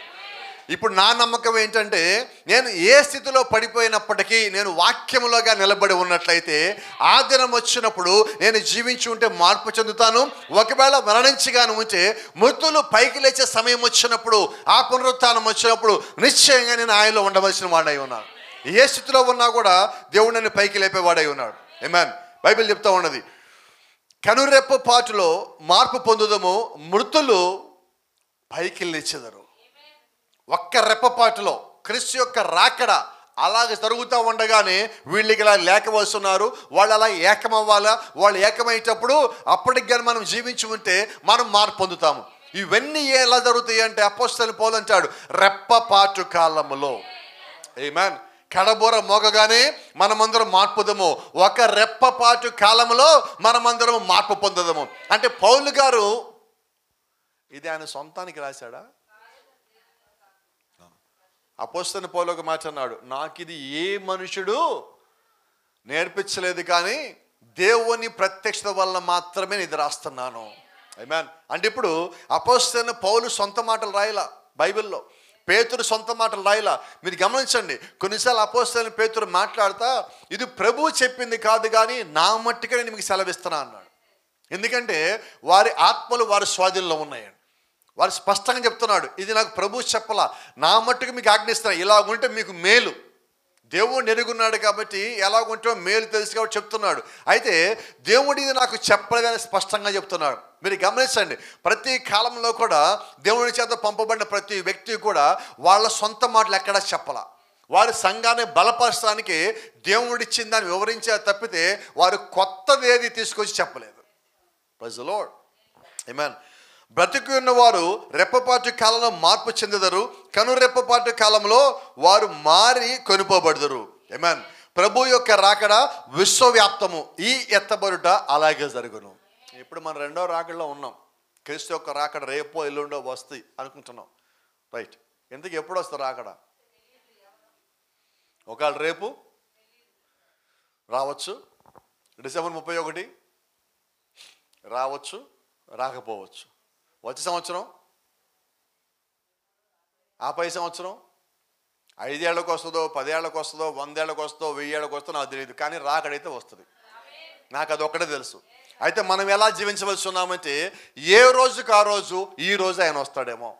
ఇప్పుడు నా నమ్మకం ఏంటంటే, నేను ఏ స్థితిలో పడిపోయినప్పటికీ నేను వాక్యములోగా నిలబడి ఉన్నట్లయితే ఆ దినం వచ్చినప్పుడు నేను జీవించి ఉంటే మార్పు చెందుతాను. ఒకవేళ మరణించిగాను ఉంటే మృతులు పైకి లేచే సమయం వచ్చినప్పుడు, ఆ పునరుత్థానం వచ్చినప్పుడు నిశ్చయంగా నేను ఆయనలో ఉండవలసిన వాడై ఉన్నాను. ఏ స్థితిలో ఉన్నా కూడా దేవుడు నన్ను పైకి లేపేవాడై ఉన్నాడు. ఆమేన్. బైబిల్ చెప్తా ఉన్నది, కనురెప్ప పాటులో మార్పు పొందుదము, మృతులు పైకి లేచెదరు. ఒక్క రెప్పపాటులో క్రీస్తు యొక్క రాకడ అలాగే జరుగుతూ ఉండగానే వీళ్ళకి ఇలా లేకవలసి ఉన్నారు. వాళ్ళు అలా ఏకమవ్వాలా? వాళ్ళు ఏకమయ్యేటప్పుడు అప్పటికి కానీ మనం జీవించి ఉంటే మనం మార్పు పొందుతాము. ఇవన్నీ ఎలా జరుగుతాయి అంటే అపోస్తలుడు పౌలు అంటాడు, రెప్పపాటు కాలములో. ఆమేన్. కడబోర మోగగానే మనమందరం మార్పుదము. ఒక రెప్పపాటు కాలంలో మనమందరం మార్పు పొందుదము. అంటే పౌలు గారు ఇది ఆయన సొంతానికి రాశాడా? అపోస్తలుడు పౌలు ఒక మాట అన్నాడు, నాకు ఇది ఏ మనుషుడు నేర్పించలేదు, కానీ దేవుని ప్రత్యక్షత వల్ల మాత్రమే ఇది రాస్తున్నాను. ఆమేన్. అంటే ఇప్పుడు అపోస్తలుడు పౌలు సొంత మాటలు రాయలా బైబిల్లో, పేతురు సొంత మాటలు రాయలా. మీరు గమనించండి, కొన్నిసార్లు అపోస్తలుడు పేతురు మాట్లాడుతా ఇది ప్రభువు చెప్పింది కాదు, కానీ నా మట్టుకే నేను మీకు సెలవిస్తున్నా అన్నాడు. ఎందుకంటే వారి ఆత్మలు వారి స్వాధీనంలో ఉన్నాయండి. వారు స్పష్టంగా చెప్తున్నాడు, ఇది నాకు ప్రభువు చెప్పలా, నా మట్టుకు మీకు ఆజ్ఞిస్తున్నా, ఇలాగుంటే మీకు మేలు. దేవుడు ఎరుగున్నాడు కాబట్టి ఎలాగుంటే మేలు తెలుసు కాబట్టి చెప్తున్నాడు. అయితే దేవుడు ఇది నాకు చెప్పలేదని స్పష్టంగా చెప్తున్నాడు. మీరు గమనించండి, ప్రతి కాలంలో కూడా దేవుని చేత పంపబడిన ప్రతి వ్యక్తి కూడా వాళ్ళ సొంత మాటలు ఎక్కడా చెప్పలా. వారి సంఘాన్ని బలపరచడానికి దేవుడిచ్చిన దాన్ని వివరించే తప్పితే వారు కొత్తది ఏది తీసుకొచ్చి చెప్పలేదు. Praise the Lord. ఆమేన్. బ్రతికి ఉన్నవారు రెప్పపాటు కాలంలో మార్పు చెందెదరు, కనురెప్పపాటు కాలంలో వారు మారి కొనుపోబడదురు. ఆమేన్. ప్రభు యొక్క రాకడ విశ్వవ్యాప్తము. ఈ ఎత్తబడుట అలాగే జరుగును. ఇప్పుడు మనం రెండో రాకడలో ఉన్నాం. క్రీస్తు యొక్క రాకడ రేపో ఎల్లుండో వస్తాయి అనుకుంటున్నాం, రైట్? ఎందుకు ఎప్పుడు వస్తుంది రాకడ? ఒకవేళ రేపు రావచ్చు, డిసెంబర్ 31 రావచ్చు, రాకపోవచ్చు. వచ్చే సంవత్సరం, ఆ పై సంవత్సరం 5 ఏళ్ళకు వస్తుందో, 10 ఏళ్ళకు వస్తుందో, 100 ఏళ్ళకు వస్తుందో, 1000 ఏళ్ళకు వస్తుందో నాకు తెలియదు, కానీ రాకడైతే వస్తుంది. నాకు అది ఒక్కటే తెలుసు. అయితే మనం ఎలా జీవించవలసి ఉన్నామంటే ఏ రోజుకు ఆ రోజు, ఈ రోజు ఆయన వస్తాడేమో.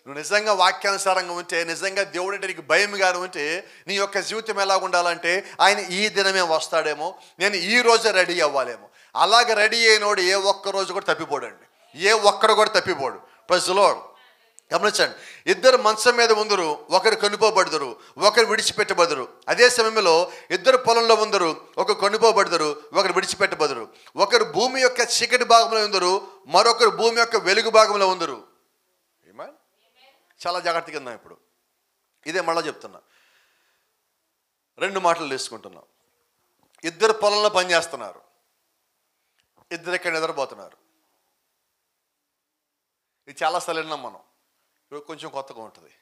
నువ్వు నిజంగా వాక్యానుసారంగా ఉంటే, నిజంగా దేవుడు అంటే నీకు భయంగా ఉంటే, నీ యొక్క జీవితం ఎలా ఉండాలంటే ఆయన ఈ దినమే వస్తాడేమో, నేను ఈ రోజే రెడీ అవ్వాలేమో. అలాగ రెడీ అయినోడు ఏ ఒక్క రోజు కూడా తప్పిపోడండి, ఏ ఒక్కడు కూడా తప్పిపోడు. Praise the lord. గమనించండి, ఇద్దరు మంచం మీద ఉందరు, ఒకరు కొనిపోబడుదురు, ఒకరు విడిచిపెట్టబడుదురు. అదే సమయంలో ఇద్దరు పొలంలో ఉందరు, ఒకరు కొనిపోబడుదురు, ఒకరు విడిచిపెట్టబడుదురు. ఒకరు భూమి యొక్క చీకటి భాగంలో ఉందరు, మరొకరు భూమి యొక్క వెలుగు భాగంలో ఉందరు. చాలా జాగ్రత్తగా ఉందాం. ఇప్పుడు ఇదే మళ్ళీ చెప్తున్నా, 2 మాటలు తీసుకుంటున్నాం. ఇద్దరు పొలంలో పనిచేస్తున్నారు, ఇద్దరు ఇక్కడ నిద్రపోతున్నారు. ఇది చాలాసార్లు విన్నాం మనం, ఇప్పుడు కొంచెం కొత్తగా ఉంటుంది.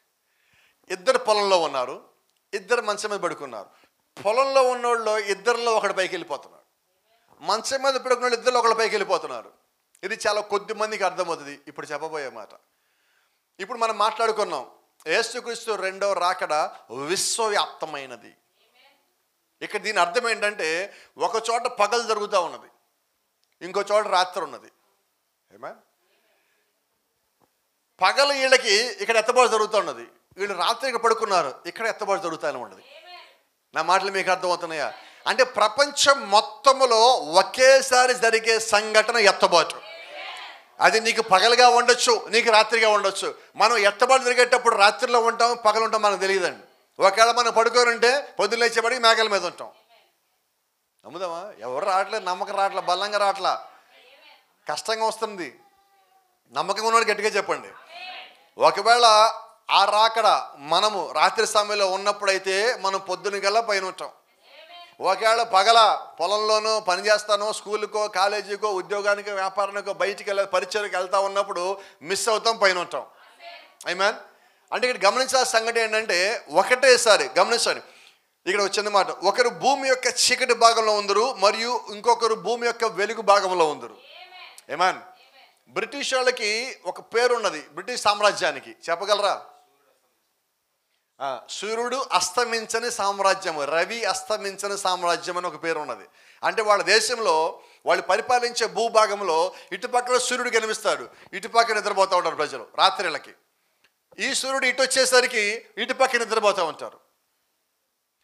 ఇద్దరు పొలంలో ఉన్నారు, ఇద్దరు మంచం మీద పడుకున్నారు. పొలంలో ఉన్నోళ్ళు ఇద్దరిలో ఒకటి పైకి వెళ్ళిపోతున్నాడు, మంచం మీద పడుకున్న వాళ్ళు ఇద్దరిలో ఒకటి పైకి వెళ్ళిపోతున్నారు. ఇది చాలా కొద్ది మందికి అర్థమవుతుంది ఇప్పుడు చెప్పబోయే మాట. ఇప్పుడు మనం మాట్లాడుకున్నాం, యేసుక్రీస్తు రెండవ రాకడ విశ్వవ్యాప్తమైనది. ఇక్కడ దీని అర్థం ఏంటంటే, ఒక చోట పగలు జరుగుతూ ఉన్నది, ఇంకో చోట రాత్రి ఉన్నది. ఏమా పగలు వీళ్ళకి ఇక్కడ ఎత్తబాటు జరుగుతున్నది, వీళ్ళు రాత్రి ఇక్కడ పడుకున్నారు, ఇక్కడ ఎత్తబాటు జరుగుతూనే ఉన్నది. నా మాటలు మీకు అర్థమవుతున్నాయా? అంటే ప్రపంచం మొత్తములో ఒకేసారి జరిగే సంఘటన ఎత్తబాటు. అది నీకు పగలుగా ఉండొచ్చు, నీకు రాత్రిగా ఉండొచ్చు. మనం ఎత్తబాటు జరిగేటప్పుడు రాత్రిలో ఉంటాం, పగలు ఉంటాం, మనకు తెలియదండి. ఒకవేళ మనం పడుకోనంటే పొద్దున్న లేచేపడికి మేఘాల మీద ఉంటాం. నమ్ముదామా? ఎవరు రావట్లేదు, నమ్మకం రావట్లా, బలంగా రావట్లా, కష్టంగా వస్తుంది. నమ్మకంగా ఉన్నవాడు గట్టిగా చెప్పండి. ఒకవేళ ఆ రాకడ మనము రాత్రి సమయంలో ఉన్నప్పుడైతే మనం పొద్దున గల్లా పైన ఉంటాం. ఒకవేళ పగల పొలంలోనో పనిచేస్తానో, స్కూల్కో, కాలేజీకో, ఉద్యోగానికో, వ్యాపారానికో, బయటికి వెళ్ళి పరిచయకి వెళ్తా ఉన్నప్పుడు మిస్ అవుతాం, పైన ఉంటాం. ఆమేన్. అంటే ఇక్కడ గమనించాల్సిన సంగతి ఏంటంటే, ఒకటేసారి గమనించండి, ఇక్కడ వచ్చిన మాట, ఒకరు భూమి యొక్క చీకటి భాగంలో ఉందరు, మరియు ఇంకొకరు భూమి యొక్క వెలుగు భాగంలో ఉందరు. ఆమేన్. బ్రిటిష్ వాళ్ళకి ఒక పేరు ఉన్నది, బ్రిటిష్ సామ్రాజ్యానికి చెప్పగలరా? సూర్యుడు అస్తమించని సామ్రాజ్యము, రవి అస్తమించని సామ్రాజ్యం అని ఒక పేరు ఉన్నది. అంటే వాళ్ళ దేశంలో వాళ్ళు పరిపాలించే భూభాగంలో ఇటుపక్కన సూర్యుడు కనిపిస్తాడు, ఇటుపక్కన నిద్రపోతూ ఉంటారు ప్రజలు రాత్రిళ్ళకి. ఈ సూర్యుడు ఇటు వచ్చేసరికి ఇటుపక్కన నిద్రపోతూ ఉంటారు.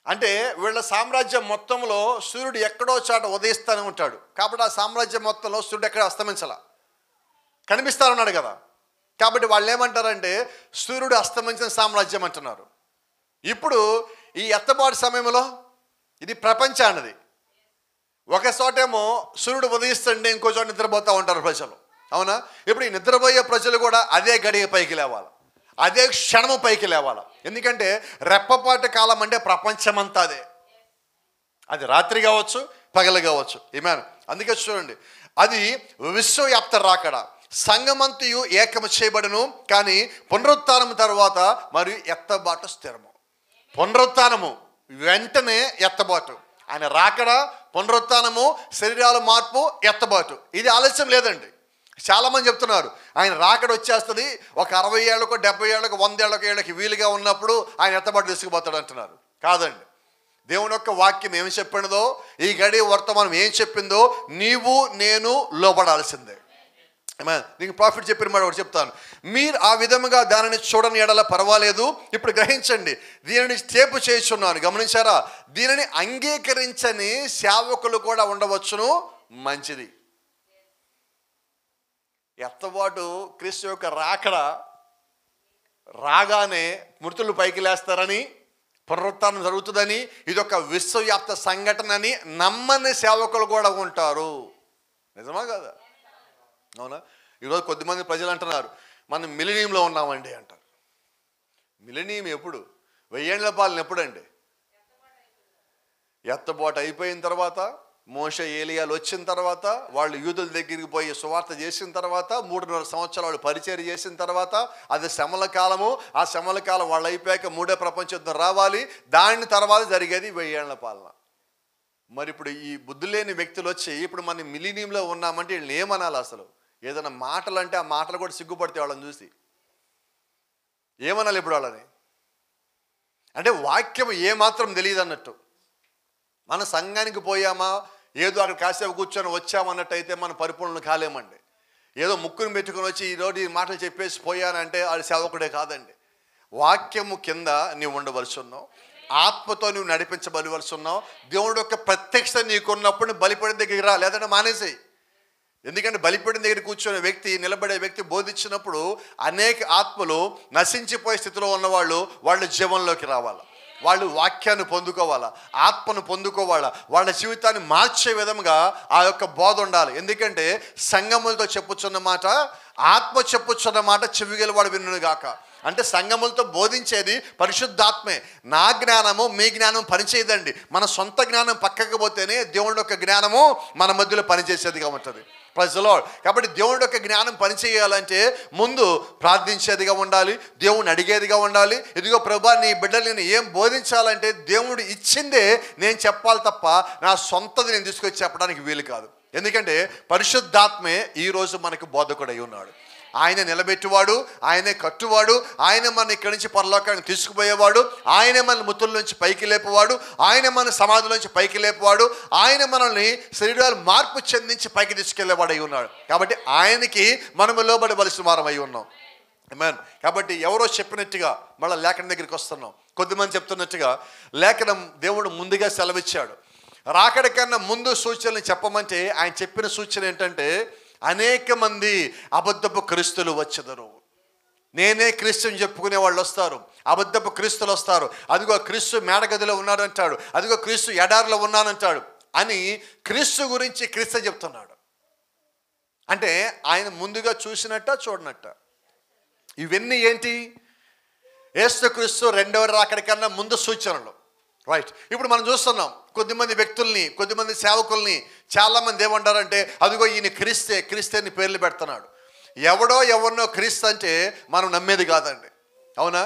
అంటే వీళ్ళ సామ్రాజ్యం మొత్తంలో సూర్యుడు ఎక్కడో చాట ఉదయిస్తూనే ఉంటాడు. కాబట్టి ఆ సామ్రాజ్యం మొత్తంలో సూర్యుడు ఎక్కడ అస్తమించాల, కనిపిస్తా ఉన్నాడు కదా. కాబట్టి వాళ్ళు ఏమంటారంటే సూర్యుడు అస్తమించిన సామ్రాజ్యం అంటున్నారు. ఇప్పుడు ఈ ఎత్తబాటు సమయంలో ఇది ప్రపంచానిది. ఒక చోటేమో సూర్యుడు ఉదయిస్తుంటే ఇంకో చోట నిద్రపోతూ ఉంటారు ప్రజలు, అవునా? ఇప్పుడు ఈ నిద్రపోయే ప్రజలు కూడా అదే గడియ పైకి లేవాలి, అదే క్షణము పైకి లేవాలి. ఎందుకంటే రెప్పపాటు కాలం అంటే ప్రపంచమంతా అదే, అది రాత్రి కావచ్చు, పగలు కావచ్చు. ఆమేన్. అందుకే చూడండి, అది విశ్వవ్యాప్త రాకడ. సంఘమంతయు ఏకము చేయబడును, కానీ పునరుత్థానం తర్వాత మరియు ఎత్తబాటు స్థిరము. పునరుత్థానము వెంటనే ఎత్తబాటు. ఆయన రాకడ, పునరుత్థానము, శరీరాల మార్పు, ఎత్తబాటు. ఇది ఆలస్యం లేదండి. చాలామంది చెప్తున్నారు ఆయన రాకడ వచ్చేస్తుంది ఒక 60 ఏళ్ళకో 70 ఏళ్ళకో 100 ఏళ్ళకి వీలుగా ఉన్నప్పుడు ఆయన ఎత్తబాటు తీసుకుపోతాడు అంటున్నారు. కాదండి. దేవుని యొక్క వాక్యం ఏమి చెప్పినదో, ఈ గడి వర్తమానం ఏం చెప్పిందో నీవు నేను లోపడాల్సిందే. నీకు ప్రాఫిట్ చెప్పిన మాట ఒకటి చెప్తాను, మీరు ఆ విధముగా దానిని చూడని ఎడల పర్వాలేదు. ఇప్పుడు గ్రహించండి, దీనిని తేపు చేయుచున్నాను, గమనించారా? దీనిని అంగీకరించని సేవకులు కూడా ఉండవచ్చును, మంచిది. ఎత్తబాటు క్రీస్తు యొక్క రాకడ రాగానే మృతులు పైకి లేస్తారని, పునరుత్థానం జరుగుతుందని, ఇదొక విశ్వవ్యాప్త సంఘటన అని నమ్మని సేవకులు కూడా ఉంటారు. నిజమా కదా? అవునా? ఈరోజు కొద్దిమంది ప్రజలు అంటున్నారు మనం మిలినియంలో ఉన్నామండి అంటారు. మిలినియం ఎప్పుడు? 1000 ఏళ్ల పాలన ఎప్పుడండి? ఎత్తబాటు అయిపోయిన తర్వాత, మోషే ఏలియాలు వచ్చిన తర్వాత, వాళ్ళు యూదుల దగ్గరికి పోయి సువార్త చేసిన తర్వాత, 3.5 సంవత్సరాలు వాళ్ళు పరిచర్య చేసిన తర్వాత, అది శ్రమల కాలము. ఆ శ్రమల కాలం వాళ్ళు అయిపోయాక 3వ ప్రపంచ యుద్ధం రావాలి. దాని తర్వాత జరిగేది 1000 ఏళ్ల పాలన. మరి ఇప్పుడు ఈ బుద్ధి లేని వ్యక్తులు వచ్చి ఇప్పుడు మనం మిలీనియంలో ఉన్నామంటే వీళ్ళని ఏమనాలి? అసలు ఏదైనా మాటలు అంటే ఆ మాటలు కూడా సిగ్గుపడితే వాళ్ళని చూసి ఏమనాలి ఇప్పుడు వాళ్ళని? అంటే వాక్యం ఏమాత్రం తెలియదు అన్నట్టు. మన సంఘానికి పోయామా, ఏదో అక్కడ కాసేపు కూర్చొని వచ్చామన్నట్టయితే మనం పరిపూర్ణలు కాలేమండి. ఏదో ముక్కును పెట్టుకుని వచ్చి ఈరోజు ఈ మాటలు చెప్పేసి పోయానంటే అది సేవకుడే కాదండి. వాక్యము కింద నీవు ఉండవలసి ఉన్నావు. ఆత్మతో నువ్వు నడిపించబడవలసి ఉన్నావు. దేవుడు యొక్క ప్రత్యక్షత నీకున్నప్పుడు నువ్వు బలిపీఠం దగ్గరికి రా, లేదంటే మానేసేయి. ఎందుకంటే బలిపీఠం దగ్గర కూర్చునే వ్యక్తి, నిలబడే వ్యక్తి బోధించినప్పుడు అనేక ఆత్మలు నశించిపోయే స్థితిలో ఉన్నవాళ్ళు వాళ్ళ జీవనంలోకి రావాలి. వాళ్ళు వాక్యాన్ని పొందుకోవాలా, ఆత్మను పొందుకోవాలా, వాళ్ళ జీవితాన్ని మార్చే విధంగా ఆ యొక్క బోధ ఉండాలి. ఎందుకంటే సంఘములతో చెప్పుచున్న మాట, ఆత్మ చెప్పుచున్న మాట చెవిగలవాడు వినును గాక. అంటే సంఘములతో బోధించేది పరిశుద్ధాత్మే. నా జ్ఞానము మీ జ్ఞానం పనిచేయదండి. మన సొంత జ్ఞానం పక్కకు పోతేనే దేవుడి యొక్క జ్ఞానము మన మధ్యలో పనిచేసేదిగా ఉంటుంది. Praise the lord. కాబట్టి దేవుడి యొక్క జ్ఞానం పనిచేయాలంటే ముందు ప్రార్థించేదిగా ఉండాలి, దేవుని అడిగేదిగా ఉండాలి. ఇదిగో ప్రభా, నీ బిడ్డలు నేను ఏం బోధించాలంటే దేవుడు ఇచ్చిందే నేను చెప్పాలి తప్ప నా సొంతది నేను తీసుకొచ్చి చెప్పడానికి వీలు కాదు. ఎందుకంటే పరిశుద్ధాత్మే ఈరోజు మనకు బోధకుడై ఉన్నాడు. ఆయన నిలబెట్టువాడు, ఆయనే కట్టువాడు, ఆయన మన ఇక్కడి నుంచి పరలోకానికి తీసుకుపోయేవాడు, ఆయన మన ముత్తుల నుంచి పైకి లేపువాడు, ఆయన మన సమాధుల నుంచి పైకి లేపువాడు, ఆయన మనల్ని శరీరాలు మార్పు చెందించి పైకి తీసుకెళ్లేవాడు అయి ఉన్నాడు. కాబట్టి ఆయనకి మనము లోబడవలసిన వారం అయి ఉన్నాం. ఆమేన్. కాబట్టి ఎవరో చెప్పినట్టుగా మళ్ళీ లేఖనం దగ్గరికి వస్తున్నాం. కొద్దిమంది చెప్తున్నట్టుగా లేఖనం దేవుడు ముందుగా సెలవిచ్చాడు. రాకడ కన్నా ముందు సూచనలు చెప్పమంటే ఆయన చెప్పిన సూచన ఏంటంటే, అనేక మంది అబద్ధపు క్రీస్తులు వచ్చెదరు. నేనే క్రీస్తుని చెప్పుకునే వాళ్ళు వస్తారు, అబద్ధపు క్రీస్తులు వస్తారు. అదిగో క్రీస్తు మేడగదిలో ఉన్నాడంటాడు, అదిగో క్రీస్తు ఎడారిలో ఉన్నానంటాడు అని క్రీస్తు గురించి క్రీస్తు చెప్తున్నాడు. అంటే ఆయన ముందుగా చూసినట్ట చూడనట్ట. ఇవన్నీ ఏంటి? యేసుక్రీస్తు రెండవ రాకడ కన్నా ముందు సూచనలు. రైట్. ఇప్పుడు మనం చూస్తున్నాం కొద్దిమంది వ్యక్తుల్ని, కొద్దిమంది సేవకుల్ని, చాలామంది ఏమంటారంటే అదిగో ఈయన క్రీస్తే అని పేర్లు పెడుతున్నాడు. ఎవరినో క్రీస్తు అంటే మనం నమ్మేది కాదండి. అవునా?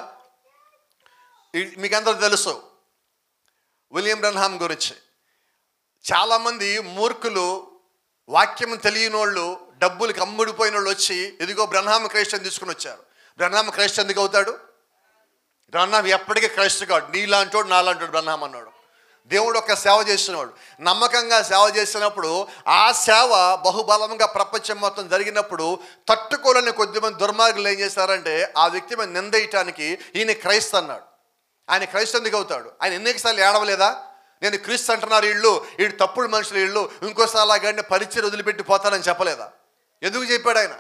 మీకు అందరూ తెలుసు విలియం బ్రన్హామ్ గురించి. చాలామంది మూర్ఖులు, వాక్యం తెలియని వాళ్ళు, డబ్బులకి అమ్ముడిపోయిన వాళ్ళు వచ్చి ఇదిగో బ్రన్హామ్ క్రైస్ట్ అని తీసుకుని వచ్చారు. బ్రన్హామ్ క్రైస్ట్ ఎందుకు అవుతాడు? బ్రన్హామ్ ఎప్పటికీ క్రైస్తు కాడు. నీలాంటోడు నాలాంటోడు బ్రన్హామ్ అన్నాడు. దేవుడు ఒక సేవ చేసినవాడు, నమ్మకంగా సేవ చేసినప్పుడు ఆ సేవ బహుబలంగా ప్రపంచం మొత్తం జరిగినప్పుడు తట్టుకోలేని కొద్దిమంది దుర్మార్గులు ఏం చేశారంటే ఆ వ్యక్తి మీద నిందేయటానికి ఈయన క్రైస్తు అన్నాడు. ఆయన క్రైస్తు ఎందుకు అవుతాడు? ఆయన ఎన్నికసార్లు ఏడవలేదా? నేను క్రీస్తు అంటున్నారు వీళ్ళు తప్పుడు మనుషులు, వీళ్ళు ఇంకోసారి అలాగంటే పరిచయం వదిలిపెట్టి పోతానని చెప్పలేదా? ఎందుకు చెప్పాడు ఆయన?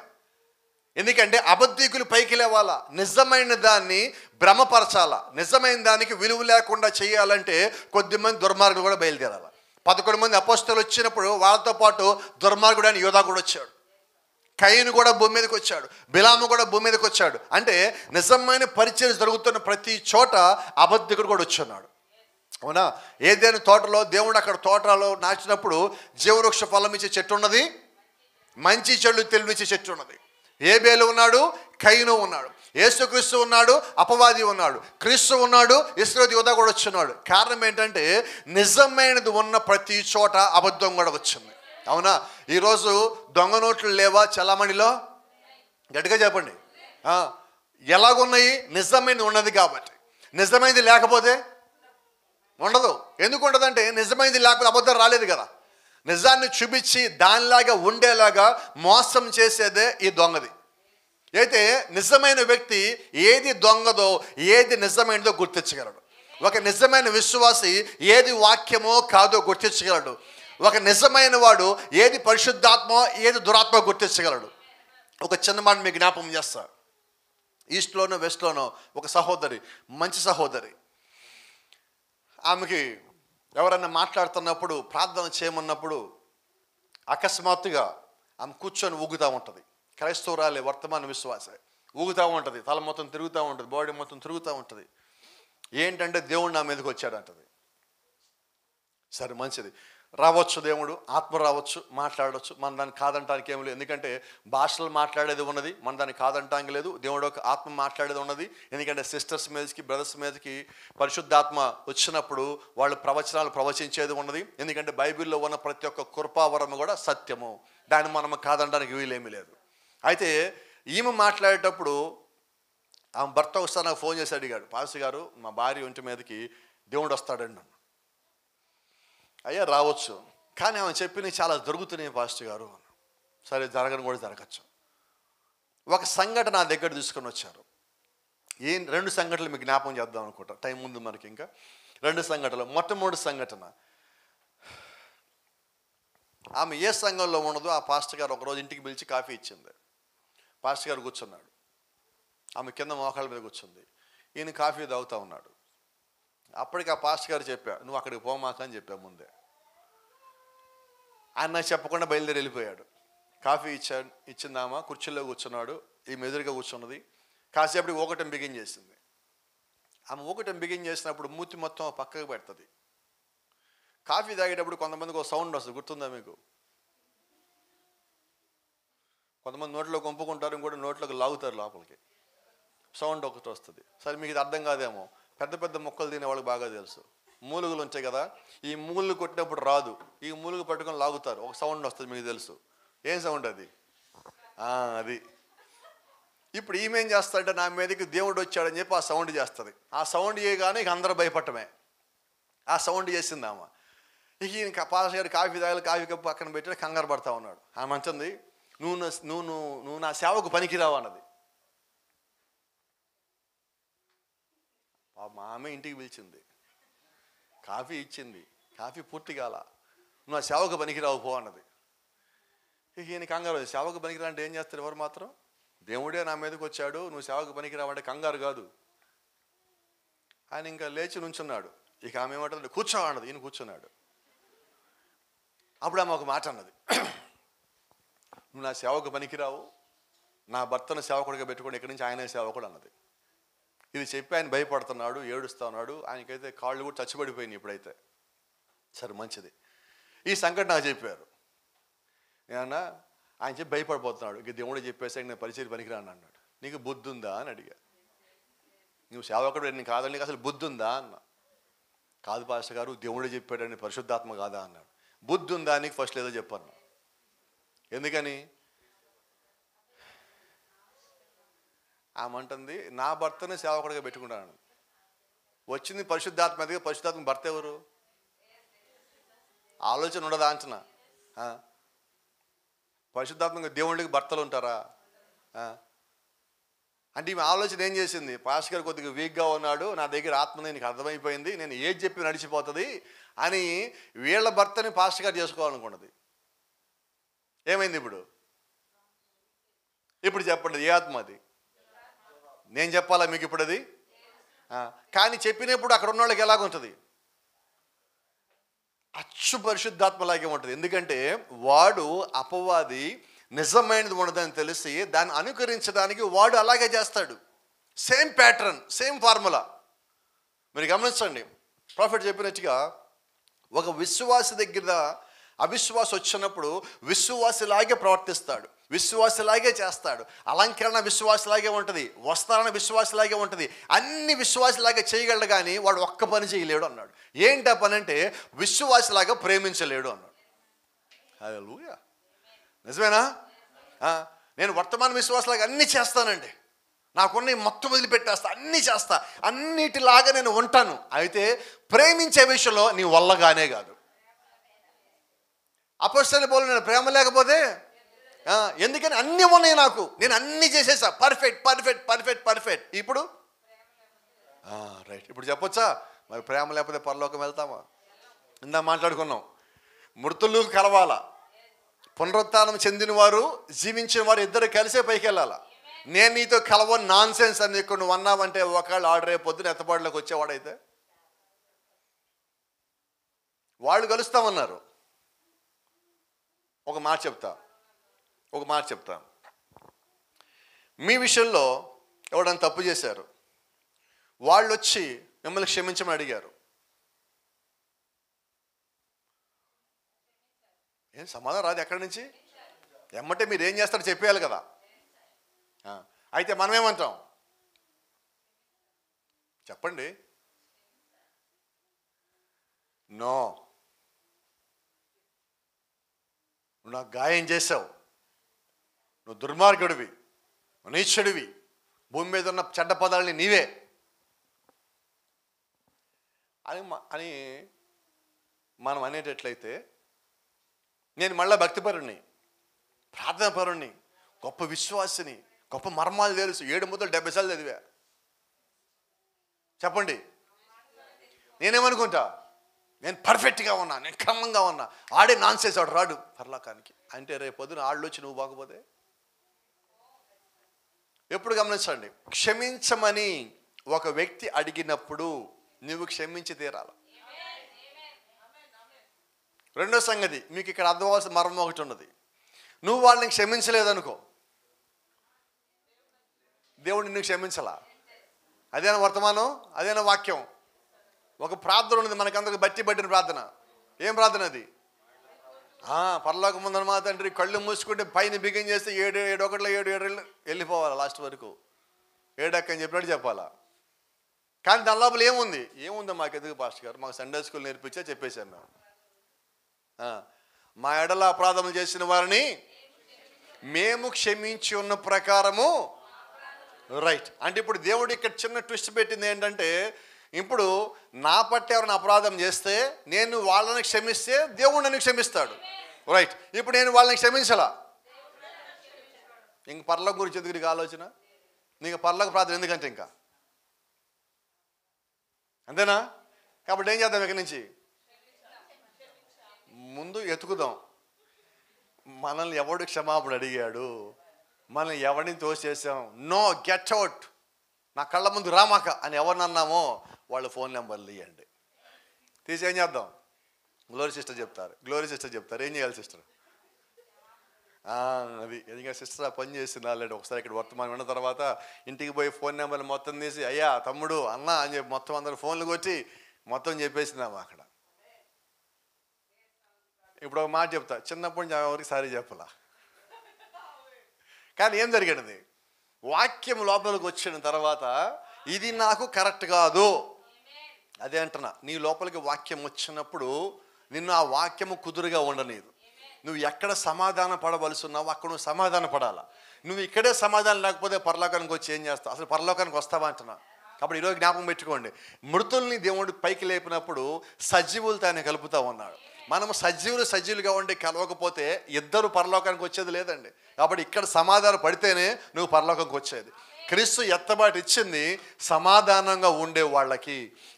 ఎందుకంటే అబద్ధికులు పైకి లేవాలా, నిజమైన దాన్ని భ్రమపరచాలా, నిజమైన దానికి విలువ లేకుండా చేయాలంటే కొద్దిమంది దుర్మార్గులు కూడా బయలుదేరాలి. 11 మంది అపోస్తలులు వచ్చినప్పుడు వాళ్ళతో పాటు దుర్మార్గుడు అని యోధా కూడా వచ్చాడు, కయీను కూడా భూమి మీదకి వచ్చాడు, బిలాము కూడా భూమి మీదకి వచ్చాడు. అంటే నిజమైన పరిచయం జరుగుతున్న ప్రతి చోట అబద్ధికుడు కూడా వచ్చున్నాడు. అవునా? ఏదైనా తోటలో దేవుడు అక్కడ తోటలో నాచినప్పుడు జీవవృక్ష ఫలం ఇచ్చే చెట్టు ఉన్నది, మంచి చెడు తెలివిచ్చే చెట్టు ఉన్నది. ఏబేలు ఉన్నాడు, కయీను ఉన్నాడు, యేసుక్రీస్తు ఉన్నాడు, అపవాది ఉన్నాడు, క్రీస్తు ఉన్నాడు, ఇస్కరియోతు యూదా కూడా వచ్చున్నాడు. కారణం ఏంటంటే నిజమైనది ఉన్న ప్రతి చోట అబద్ధం కూడా వచ్చింది. అవునా? ఈరోజు దొంగ నోట్లు లేవా చలామణిలో? గట్టిగా చెప్పండి. ఎలాగున్నాయి? నిజమైనది ఉన్నది కాబట్టి. నిజమైనది లేకపోతే ఉండదు. ఎందుకు ఉండదంటే నిజమైనది లేకపోతే అబద్ధం రాలేదు కదా. నిజాన్ని చూపించి దానిలాగా ఉండేలాగా మోసం చేసేదే ఈ దొంగది. అయితే నిజమైన వ్యక్తి ఏది దొంగదో ఏది నిజమైనదో గుర్తించగలడు. ఒక నిజమైన విశ్వాసి ఏది వాక్యమో కాదో గుర్తించగలడు. ఒక నిజమైన వాడు ఏది పరిశుద్ధాత్మో ఏది దురాత్మో గుర్తించగలడు. ఒక చిన్న మాట మీకు జ్ఞాపకం చేస్తా. ఈస్ట్లోనో వెస్ట్లోనో ఒక సహోదరి, మంచి సహోదరి, ఆమెకి ఎవరన్నా మాట్లాడుతున్నప్పుడు ప్రార్థన చేయమన్నప్పుడు అకస్మాత్తుగా ఆమె కూర్చొని ఊగుతూ ఉంటుంది. క్రైస్తవురాలే, వర్తమాన విశ్వాస, ఊగుతూ ఉంటుంది, తల మొత్తం తిరుగుతూ ఉంటుంది, బాడీ మొత్తం తిరుగుతూ ఉంటుంది. ఏంటంటే దేవుడు నా మీదకి వచ్చాడంటది. సరే, మంచిది, రావచ్చు, దేవుడు ఆత్మ రావచ్చు, మాట్లాడవచ్చు, మన దాన్ని కాదంటానికి ఏమి లేదు. ఎందుకంటే భాషలు మాట్లాడేది ఉన్నది, మన దాన్ని కాదంటానికి లేదు. దేవుడు ఒక ఆత్మ మాట్లాడేది ఉన్నది. ఎందుకంటే సిస్టర్స్ మీదకి, బ్రదర్స్ మీదకి పరిశుద్ధాత్మ వచ్చినప్పుడు వాళ్ళు ప్రవచనాలు ప్రవచించేది ఉన్నది. ఎందుకంటే బైబిల్లో ఉన్న ప్రతి ఒక్క కృపావరము కూడా సత్యము, దాన్ని మనం కాదంటానికి వీలేమీ లేదు. అయితే ఈమె మాట్లాడేటప్పుడు ఆమె భర్త ఒకసారి నాకు ఫోన్ చేసి అడిగాడు, పాస్టర్ గారు మా భార్య ఒంటి మీదకి దేవుడు వస్తాడండి నన్ను. అయ్యా రావచ్చు, కానీ ఆమె చెప్పినవి చాలా జరుగుతున్నాయి పాస్టర్ గారు. సరే, జరగని కూడా జరగచ్చు. ఒక సంఘటన నా దగ్గర తీసుకొని వచ్చారు. 2 సంఘటనలు మీకు జ్ఞాపకం చేద్దాం అనుకుంటా, టైం ముందు మనకి. ఇంకా 2 సంఘటనలు. మొట్టమొదటి సంఘటన, ఆమె ఏ సంఘంలో ఉన్నదో ఆ పాస్టర్ గారు ఒకరోజు ఇంటికి పిలిచి కాఫీ ఇచ్చింది. పాస్టర్ గారు కూర్చున్నాడు, ఆమె కింద మోకాళ్ళ మీద కూర్చుంది, ఈయన కాఫీ తాగుతూ ఉన్నాడు. అప్పటికి ఆ పాస్టర్ గారు చెప్పాడు, నువ్వు అక్కడికి పోమాక అని చెప్పా ముందే. ఆయన నాకు చెప్పకుండా బయలుదేరి వెళ్ళిపోయాడు. కాఫీ ఇచ్చిందామా, కుర్చీలో కూర్చున్నాడు, ఈమె ఎదురుగా కూర్చున్నది. కాసేపటికి ఊకటం బిగిన్ చేసింది. ఆమె ఊకటం బిగిన్ చేసినప్పుడు మూతి మొత్తం పక్కకు పెడుతుంది. కాఫీ తాగేటప్పుడు కొంతమందికి ఒక సౌండ్ వస్తుంది, గుర్తుందా మీకు? కొంతమంది నోట్లో కొంపుకుంటారు, ఇంకోటి నోట్లోకి లాగుతారు లోపలికి, సౌండ్ ఒకటి వస్తుంది. సరే మీకు ఇది అర్థం కాదేమో, పెద్ద పెద్ద మొక్కలు తినే వాళ్ళకి బాగా తెలుసు. మూలుగులు ఉంటాయి కదా, ఈ మూలుగు కొట్టినప్పుడు రాదు, ఈ మూలుగు పట్టుకొని లాగుతారు, ఒక సౌండ్ వస్తుంది, మీకు తెలుసు. ఏం సౌండ్ అది? అది. ఇప్పుడు ఈమెం చేస్తాడంటే నా మీదకి దేవుడు వచ్చాడని చెప్పి ఆ సౌండ్ చేస్తుంది. ఆ సౌండ్ చేయగానే ఇక అందరూ భయపడటమే. ఆ సౌండ్ చేసిందామా. ఇక ఈయన పాస్టర్ గారు కాఫీ తాగాలి, కాఫీ కప్పు పక్కన పెట్టి కంగారు పడతా ఉన్నాడు. ఆమె అంటుంది, నువ్వు నా సేవకు పనికిరావు అన్నది. మా ఆమె ఇంటికి పిలిచింది, కాఫీ ఇచ్చింది, కాఫీ పూర్తి కాల, నువ్వు నా సేవకు పనికిరావు పో అన్నది. ఇక ఈయన కంగారు, సేవకు పనికిరా అంటే ఏం చేస్తారు ఎవరు మాత్రం? దేవుడే నా మీదకి వచ్చాడు, నువ్వు సేవకు పనికిరావంటే కంగారు కాదు. ఆయన ఇంకా లేచి నుంచున్నాడు. ఇక ఆమె ఏమంటుంది, కూర్చో అన్నది. ఈయన కూర్చున్నాడు. అప్పుడు ఆమె ఒక మాట అన్నది, నువ్వు నా సేవకు పనికిరావు, నా భర్తను సేవకుడిగా పెట్టుకుని ఇక్కడి నుంచి ఆయనే సేవకుడు అన్నది. ఇది చెప్పి ఆయన భయపడుతున్నాడు, ఏడుస్తా ఉన్నాడు. ఆయనకైతే కాళ్ళు కూడా చచ్చిపడిపోయినాయి ఇప్పుడైతే. సరే మంచిది, ఈ సంఘటన నాకు చెప్పారు. నేనన్నా ఆయన చెప్పి భయపడిపోతున్నాడు. ఇక దేవుడు చెప్పేసి నేను పరిచయం పనికిరాను అన్నాడు. నీకు బుద్ధి ఉందా అని అడిగా. నువ్వు సేవకుడు నేను కాదని, నీకు అసలు బుద్ధి ఉందా అన్నా. కాదు పాస్టర్ గారు, దేవుడే చెప్పాడని, పరిశుద్ధాత్మ కాదా అన్నాడు. బుద్ధి ఉందా నీకు ఫస్ట్ లేదో చెప్పాను. ఎందుకని? ఆమంటుంది, నా భర్తని సేవకుడిగా పెట్టుకున్నాను. వచ్చింది పరిశుద్ధాత్మ, అదిగా పరిశుద్ధాత్మ భర్త ఎవరు? ఆలోచన ఉండదా అంటున్నా. పరిశుద్ధాత్మక దేవుడికి భర్తలు ఉంటారా? అంటే ఈమె ఆలోచన ఏం చేసింది, పాస్టర్ గారు కొద్దిగా వీక్గా ఉన్నాడు, నా దగ్గర ఆత్మ నీకు అర్థమైపోయింది, నేను ఏది చెప్పి నడిచిపోతుంది అని వీళ్ళ భర్తని పాస్టర్ గారు చేసుకోవాలనుకున్నది. ఏమైంది ఇప్పుడు? ఇప్పుడు చెప్పండి, ఏ ఆత్మ అది? నేను చెప్పాలా మీకు ఇప్పుడు అది? కానీ చెప్పినప్పుడు అక్కడ ఉన్న వాళ్ళకి ఎలాగుంటుంది? అచ్చు పరిశుద్ధాత్మలాగే ఉంటుంది. ఎందుకంటే వాడు అపవాది నిజమైనది ఉండదని తెలిసి దాన్ని అనుకరించడానికి వాడు అలాగే చేస్తాడు. Same pattern, same formula. మీరు గమనించండి, ప్రాఫెట్ చెప్పినట్టుగా ఒక విశ్వాసి దగ్గర అవిశ్వాసం వచ్చినప్పుడు విశ్వాసిలాగే ప్రవర్తిస్తాడు, విశ్వాసిలాగే చేస్తాడు. అలంకరణ విశ్వాసిలాగే ఉంటుంది, వస్త్రాన విశ్వాసిలాగే ఉంటుంది, అన్ని విశ్వాసిలాగే చేయగలడు. కానీ వాడు ఒక్క పని చేయలేడు అన్నాడు. ఏంటి ఆ పని అంటే, విశ్వాసిలాగా ప్రేమించలేడు అన్నాడు. హల్లెలూయా, నిజమేనా? నేను వర్తమాన విశ్వాసలాగా అన్నీ చేస్తానండి, నాకున్న మొత్తం వదిలిపెట్టేస్తా, అన్నీ చేస్తా, అన్నిటిలాగా నేను ఉంటాను. అయితే ప్రేమించే విషయంలో నీ వల్లగానే కాదు. అపొస్తలుల పౌలు, నేను ప్రేమ లేకపోతే ఎందుకని? అన్నీ ఉన్నాయి నాకు, నేను అన్నీ చేసేసా, పర్ఫెక్ట్ పర్ఫెక్ట్ పర్ఫెక్ట్ పర్ఫెక్ట్. ఇప్పుడు రైట్, ఇప్పుడు చెప్పొచ్చా? మరి ప్రేమ లేకపోతే పరలోకం వెళ్తామా? ఇందా మాట్లాడుకున్నాం, మృతులు కలవాలా, పునరుత్థానం చెందిన వారు జీవించిన వారు ఇద్దరు కలిసే పైకి వెళ్ళాలా. నేను నీతో కలవని నాన్ సెన్స్ అని ఇక్కడ నువ్వు అన్నావంటే ఒకవేళ ఆర్డర్ అయిపోద్దున ఎత్తపాటులోకి వచ్చేవాడైతే వాళ్ళు కలుస్తామన్నారు. ఒక మాట చెప్తా, మీ విషయంలో ఎవడన్నా తప్పు చేశారు, వాళ్ళు వచ్చి మిమ్మల్ని క్షమించమని అడిగారు, ఏం సమాధానం రాదు ఎక్కడి నుంచి? ఎమ్మటే మీరు ఏం చేస్తారో చెప్పేయాలి కదా. అయితే మనమేమంటాం చెప్పండి? నో, నువ్వు నాకు గాయం చేసావు, నువ్వు దుర్మార్గుడివి, నీచుడివి, భూమి మీద ఉన్న చెడ్డ పదాలని నీవే అని మనం అనేటట్లయితే, నేను మళ్ళీ భక్తిపరుణ్ణి, ప్రార్థనాపరుణ్ణి, గొప్ప విశ్వాసిని, గొప్ప మర్మాలు తెలుసు, 7 మొదలు 70 సార్లు చదివా. చెప్పండి, నేనేమనుకుంటా, నేను పర్ఫెక్ట్గా ఉన్నా, నేను క్రమంగా ఉన్నా, ఆడే నాన్ సెన్స్ వాడు రాడు పరలోకానికి అంటే రేపు పొద్దున ఆళ్ళు వచ్చి నువ్వు బాగపోతే. ఎప్పుడు గమనించండి, క్షమించమని ఒక వ్యక్తి అడిగినప్పుడు నువ్వు క్షమించి తీరాలి. రెండో సంగతి, మీకు ఇక్కడ అర్థమవలసిన మర్మం ఒకటి ఉన్నది. నువ్వు వాళ్ళని క్షమించలేదనుకో, దేవుడు నిన్ను క్షమించలా. అదేనా వర్తమానం, అదేనా వాక్యం. ఒక ప్రార్థన ఉన్నది మనకందరికి బట్టి పట్టిన ప్రార్థన. ఏం ప్రార్థన అది? పరలోకం ముందర మా తండ్రి, కళ్ళు మూసుకుంటే పైన బిగిన్ చేస్తే 7 వెళ్ళిపోవాలి లాస్ట్ వరకు. 7 అని చెప్పినట్టు చెప్పాలా. కానీ దాని లోపల ఏముందో మాకు ఎదుగు పాస్టర్ గారు, మాకు సండే స్కూల్ నేర్పించా చెప్పేశాం మేము. మా ఎడల అపరాధములు చేసిన వారిని మేము క్షమించి ఉన్న ప్రకారము. రైట్. అంటే ఇప్పుడు దేవుడు ఇక్కడ చిన్న ట్విస్ట్ పెట్టింది ఏంటంటే, ఇప్పుడు నా పట్ల ఎవరైనా అపరాధం చేస్తే నేను వాళ్ళని క్షమిస్తే దేవుడు నన్ను క్షమిస్తాడు. రైట్. ఇప్పుడు నేను వాళ్ళని క్షమించలా, ఇంక పరలోకం గురించి ఎందుకు నీకు ఆలోచన? నీకు పరలోక ప్రార్థన ఎందుకంటే ఇంకా అంతేనా? కాబట్టి ఏం చేద్దాం, ఇక్కడి నుంచి ముందు ఎతుకుదాం. మనల్ని ఎవడు క్షమాపణ అడిగాడు, మనల్ని ఎవరిని తోసేసాం, నో గెట్ అవుట్, నా కళ్ళ ముందు రామాక అని ఎవరిని అన్నామో వాళ్ళ ఫోన్ నెంబర్లు ఇవ్వండి. తీసి ఏం చేద్దాం? గ్లోరీ సిస్టర్ చెప్తారు. ఏం చేయాలి సిస్టర్? అది ఎందుకంటే సిస్టర్ ఆ పని చేసింది ఆల్రెడీ. ఒకసారి ఇక్కడ వర్తమానం విన్న తర్వాత ఇంటికి పోయి ఫోన్ నెంబర్లు మొత్తం తీసి అయ్యా తమ్ముడు అన్న అని చెప్పి మొత్తం అందరు ఫోన్లు కొట్టి మొత్తం చెప్పేసిందామా అక్కడ. ఇప్పుడు ఒక మాట చెప్తా, చిన్నప్పటి నుంచి ఎవరికి సారీ చెప్పాలా. కానీ ఏం జరిగినది, వాక్యం లోపలికి వచ్చిన తర్వాత ఇది నాకు కరెక్ట్ కాదు, అదే అంటున్నా. నీ లోపలికి వాక్యం వచ్చినప్పుడు నిన్ను ఆ వాక్యము కుదురుగా ఉండనీదు. నువ్వు ఎక్కడ సమాధాన పడవలసి ఉన్నావు అక్కడ నువ్వు సమాధాన పడాలా. నువ్వు ఇక్కడే సమాధానం లేకపోతే పరలోకానికి వచ్చి ఏం చేస్తావు? అసలు పరలోకానికి వస్తావా అంటున్నా. కాబట్టి ఈరోజు జ్ఞాపకం పెట్టుకోండి, మృతుల్ని దేవుడు పైకి లేపినప్పుడు సజీవులతో ఆయన కలుపుతూ ఉన్నాడు. మనం సజీవులుగా ఉండి కలవకపోతే ఇద్దరు పరలోకానికి వచ్చేది లేదండి. కాబట్టి ఇక్కడ సమాధానం పడితేనే నువ్వు పరలోకానికి వచ్చేది. క్రీస్తు ఎత్తబాటు ఇచ్చింది సమాధానంగా ఉండే వాళ్ళకి,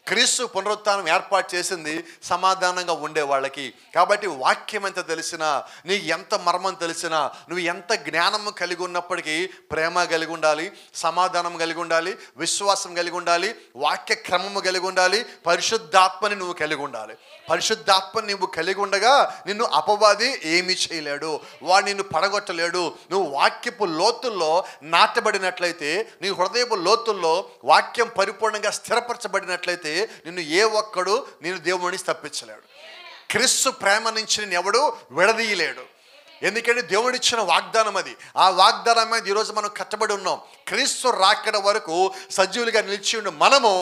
క్రీస్తు పునరుత్థానం ఏర్పాటు చేసింది సమాధానంగా ఉండే వాళ్ళకి. కాబట్టి వాక్యం ఎంత తెలిసినా, నీకు ఎంత మర్మం తెలిసినా, నువ్వు ఎంత జ్ఞానం కలిగి ఉన్నప్పటికీ ప్రేమ కలిగి ఉండాలి, సమాధానం కలిగి ఉండాలి, విశ్వాసం కలిగి ఉండాలి, వాక్య క్రమము కలిగి ఉండాలి, పరిశుద్ధాత్మని నువ్వు కలిగి ఉండాలి. పరిశుద్ధాత్మని నువ్వు కలిగి ఉండగా నిన్ను అపవాది ఏమీ చేయలేడు, వాడు నిన్ను పడగొట్టలేడు. నువ్వు వాక్యపు లోతుల్లో నాటబడినట్లయితే, నీ హృదయపు లోతుల్లో వాక్యం పరిపూర్ణంగా స్థిరపరచబడినట్లయితే నిన్ను ఏ ఒక్కడు నేను దేవుడిని తప్పించలేడు. క్రీస్తు ప్రేమ నుంచి నేను ఎవడు విడదీయలేడు. ఎందుకంటే దేవుడిచ్చిన వాగ్దానం అది. ఆ వాగ్దానం మీద ఈరోజు మనం కట్టబడి ఉన్నాం. క్రీస్తు రాకడ వరకు సజీవులుగా నిలిచి ఉండి మనము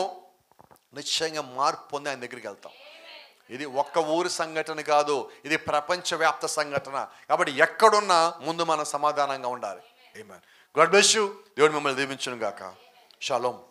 నిశ్చయంగా మార్పు పొంది ఆయన దగ్గరికి వెళ్తాం. ఇది ఒక్క ఊరి సంఘటన కాదు, ఇది ప్రపంచవ్యాప్త సంఘటన. కాబట్టి ఎక్కడున్నా ముందు మనం సమాధానంగా ఉండాలి. ఆమేన్. God bless you. దేవుడు మిమ్మల్ని దీవించును గాక. షాలోమ్.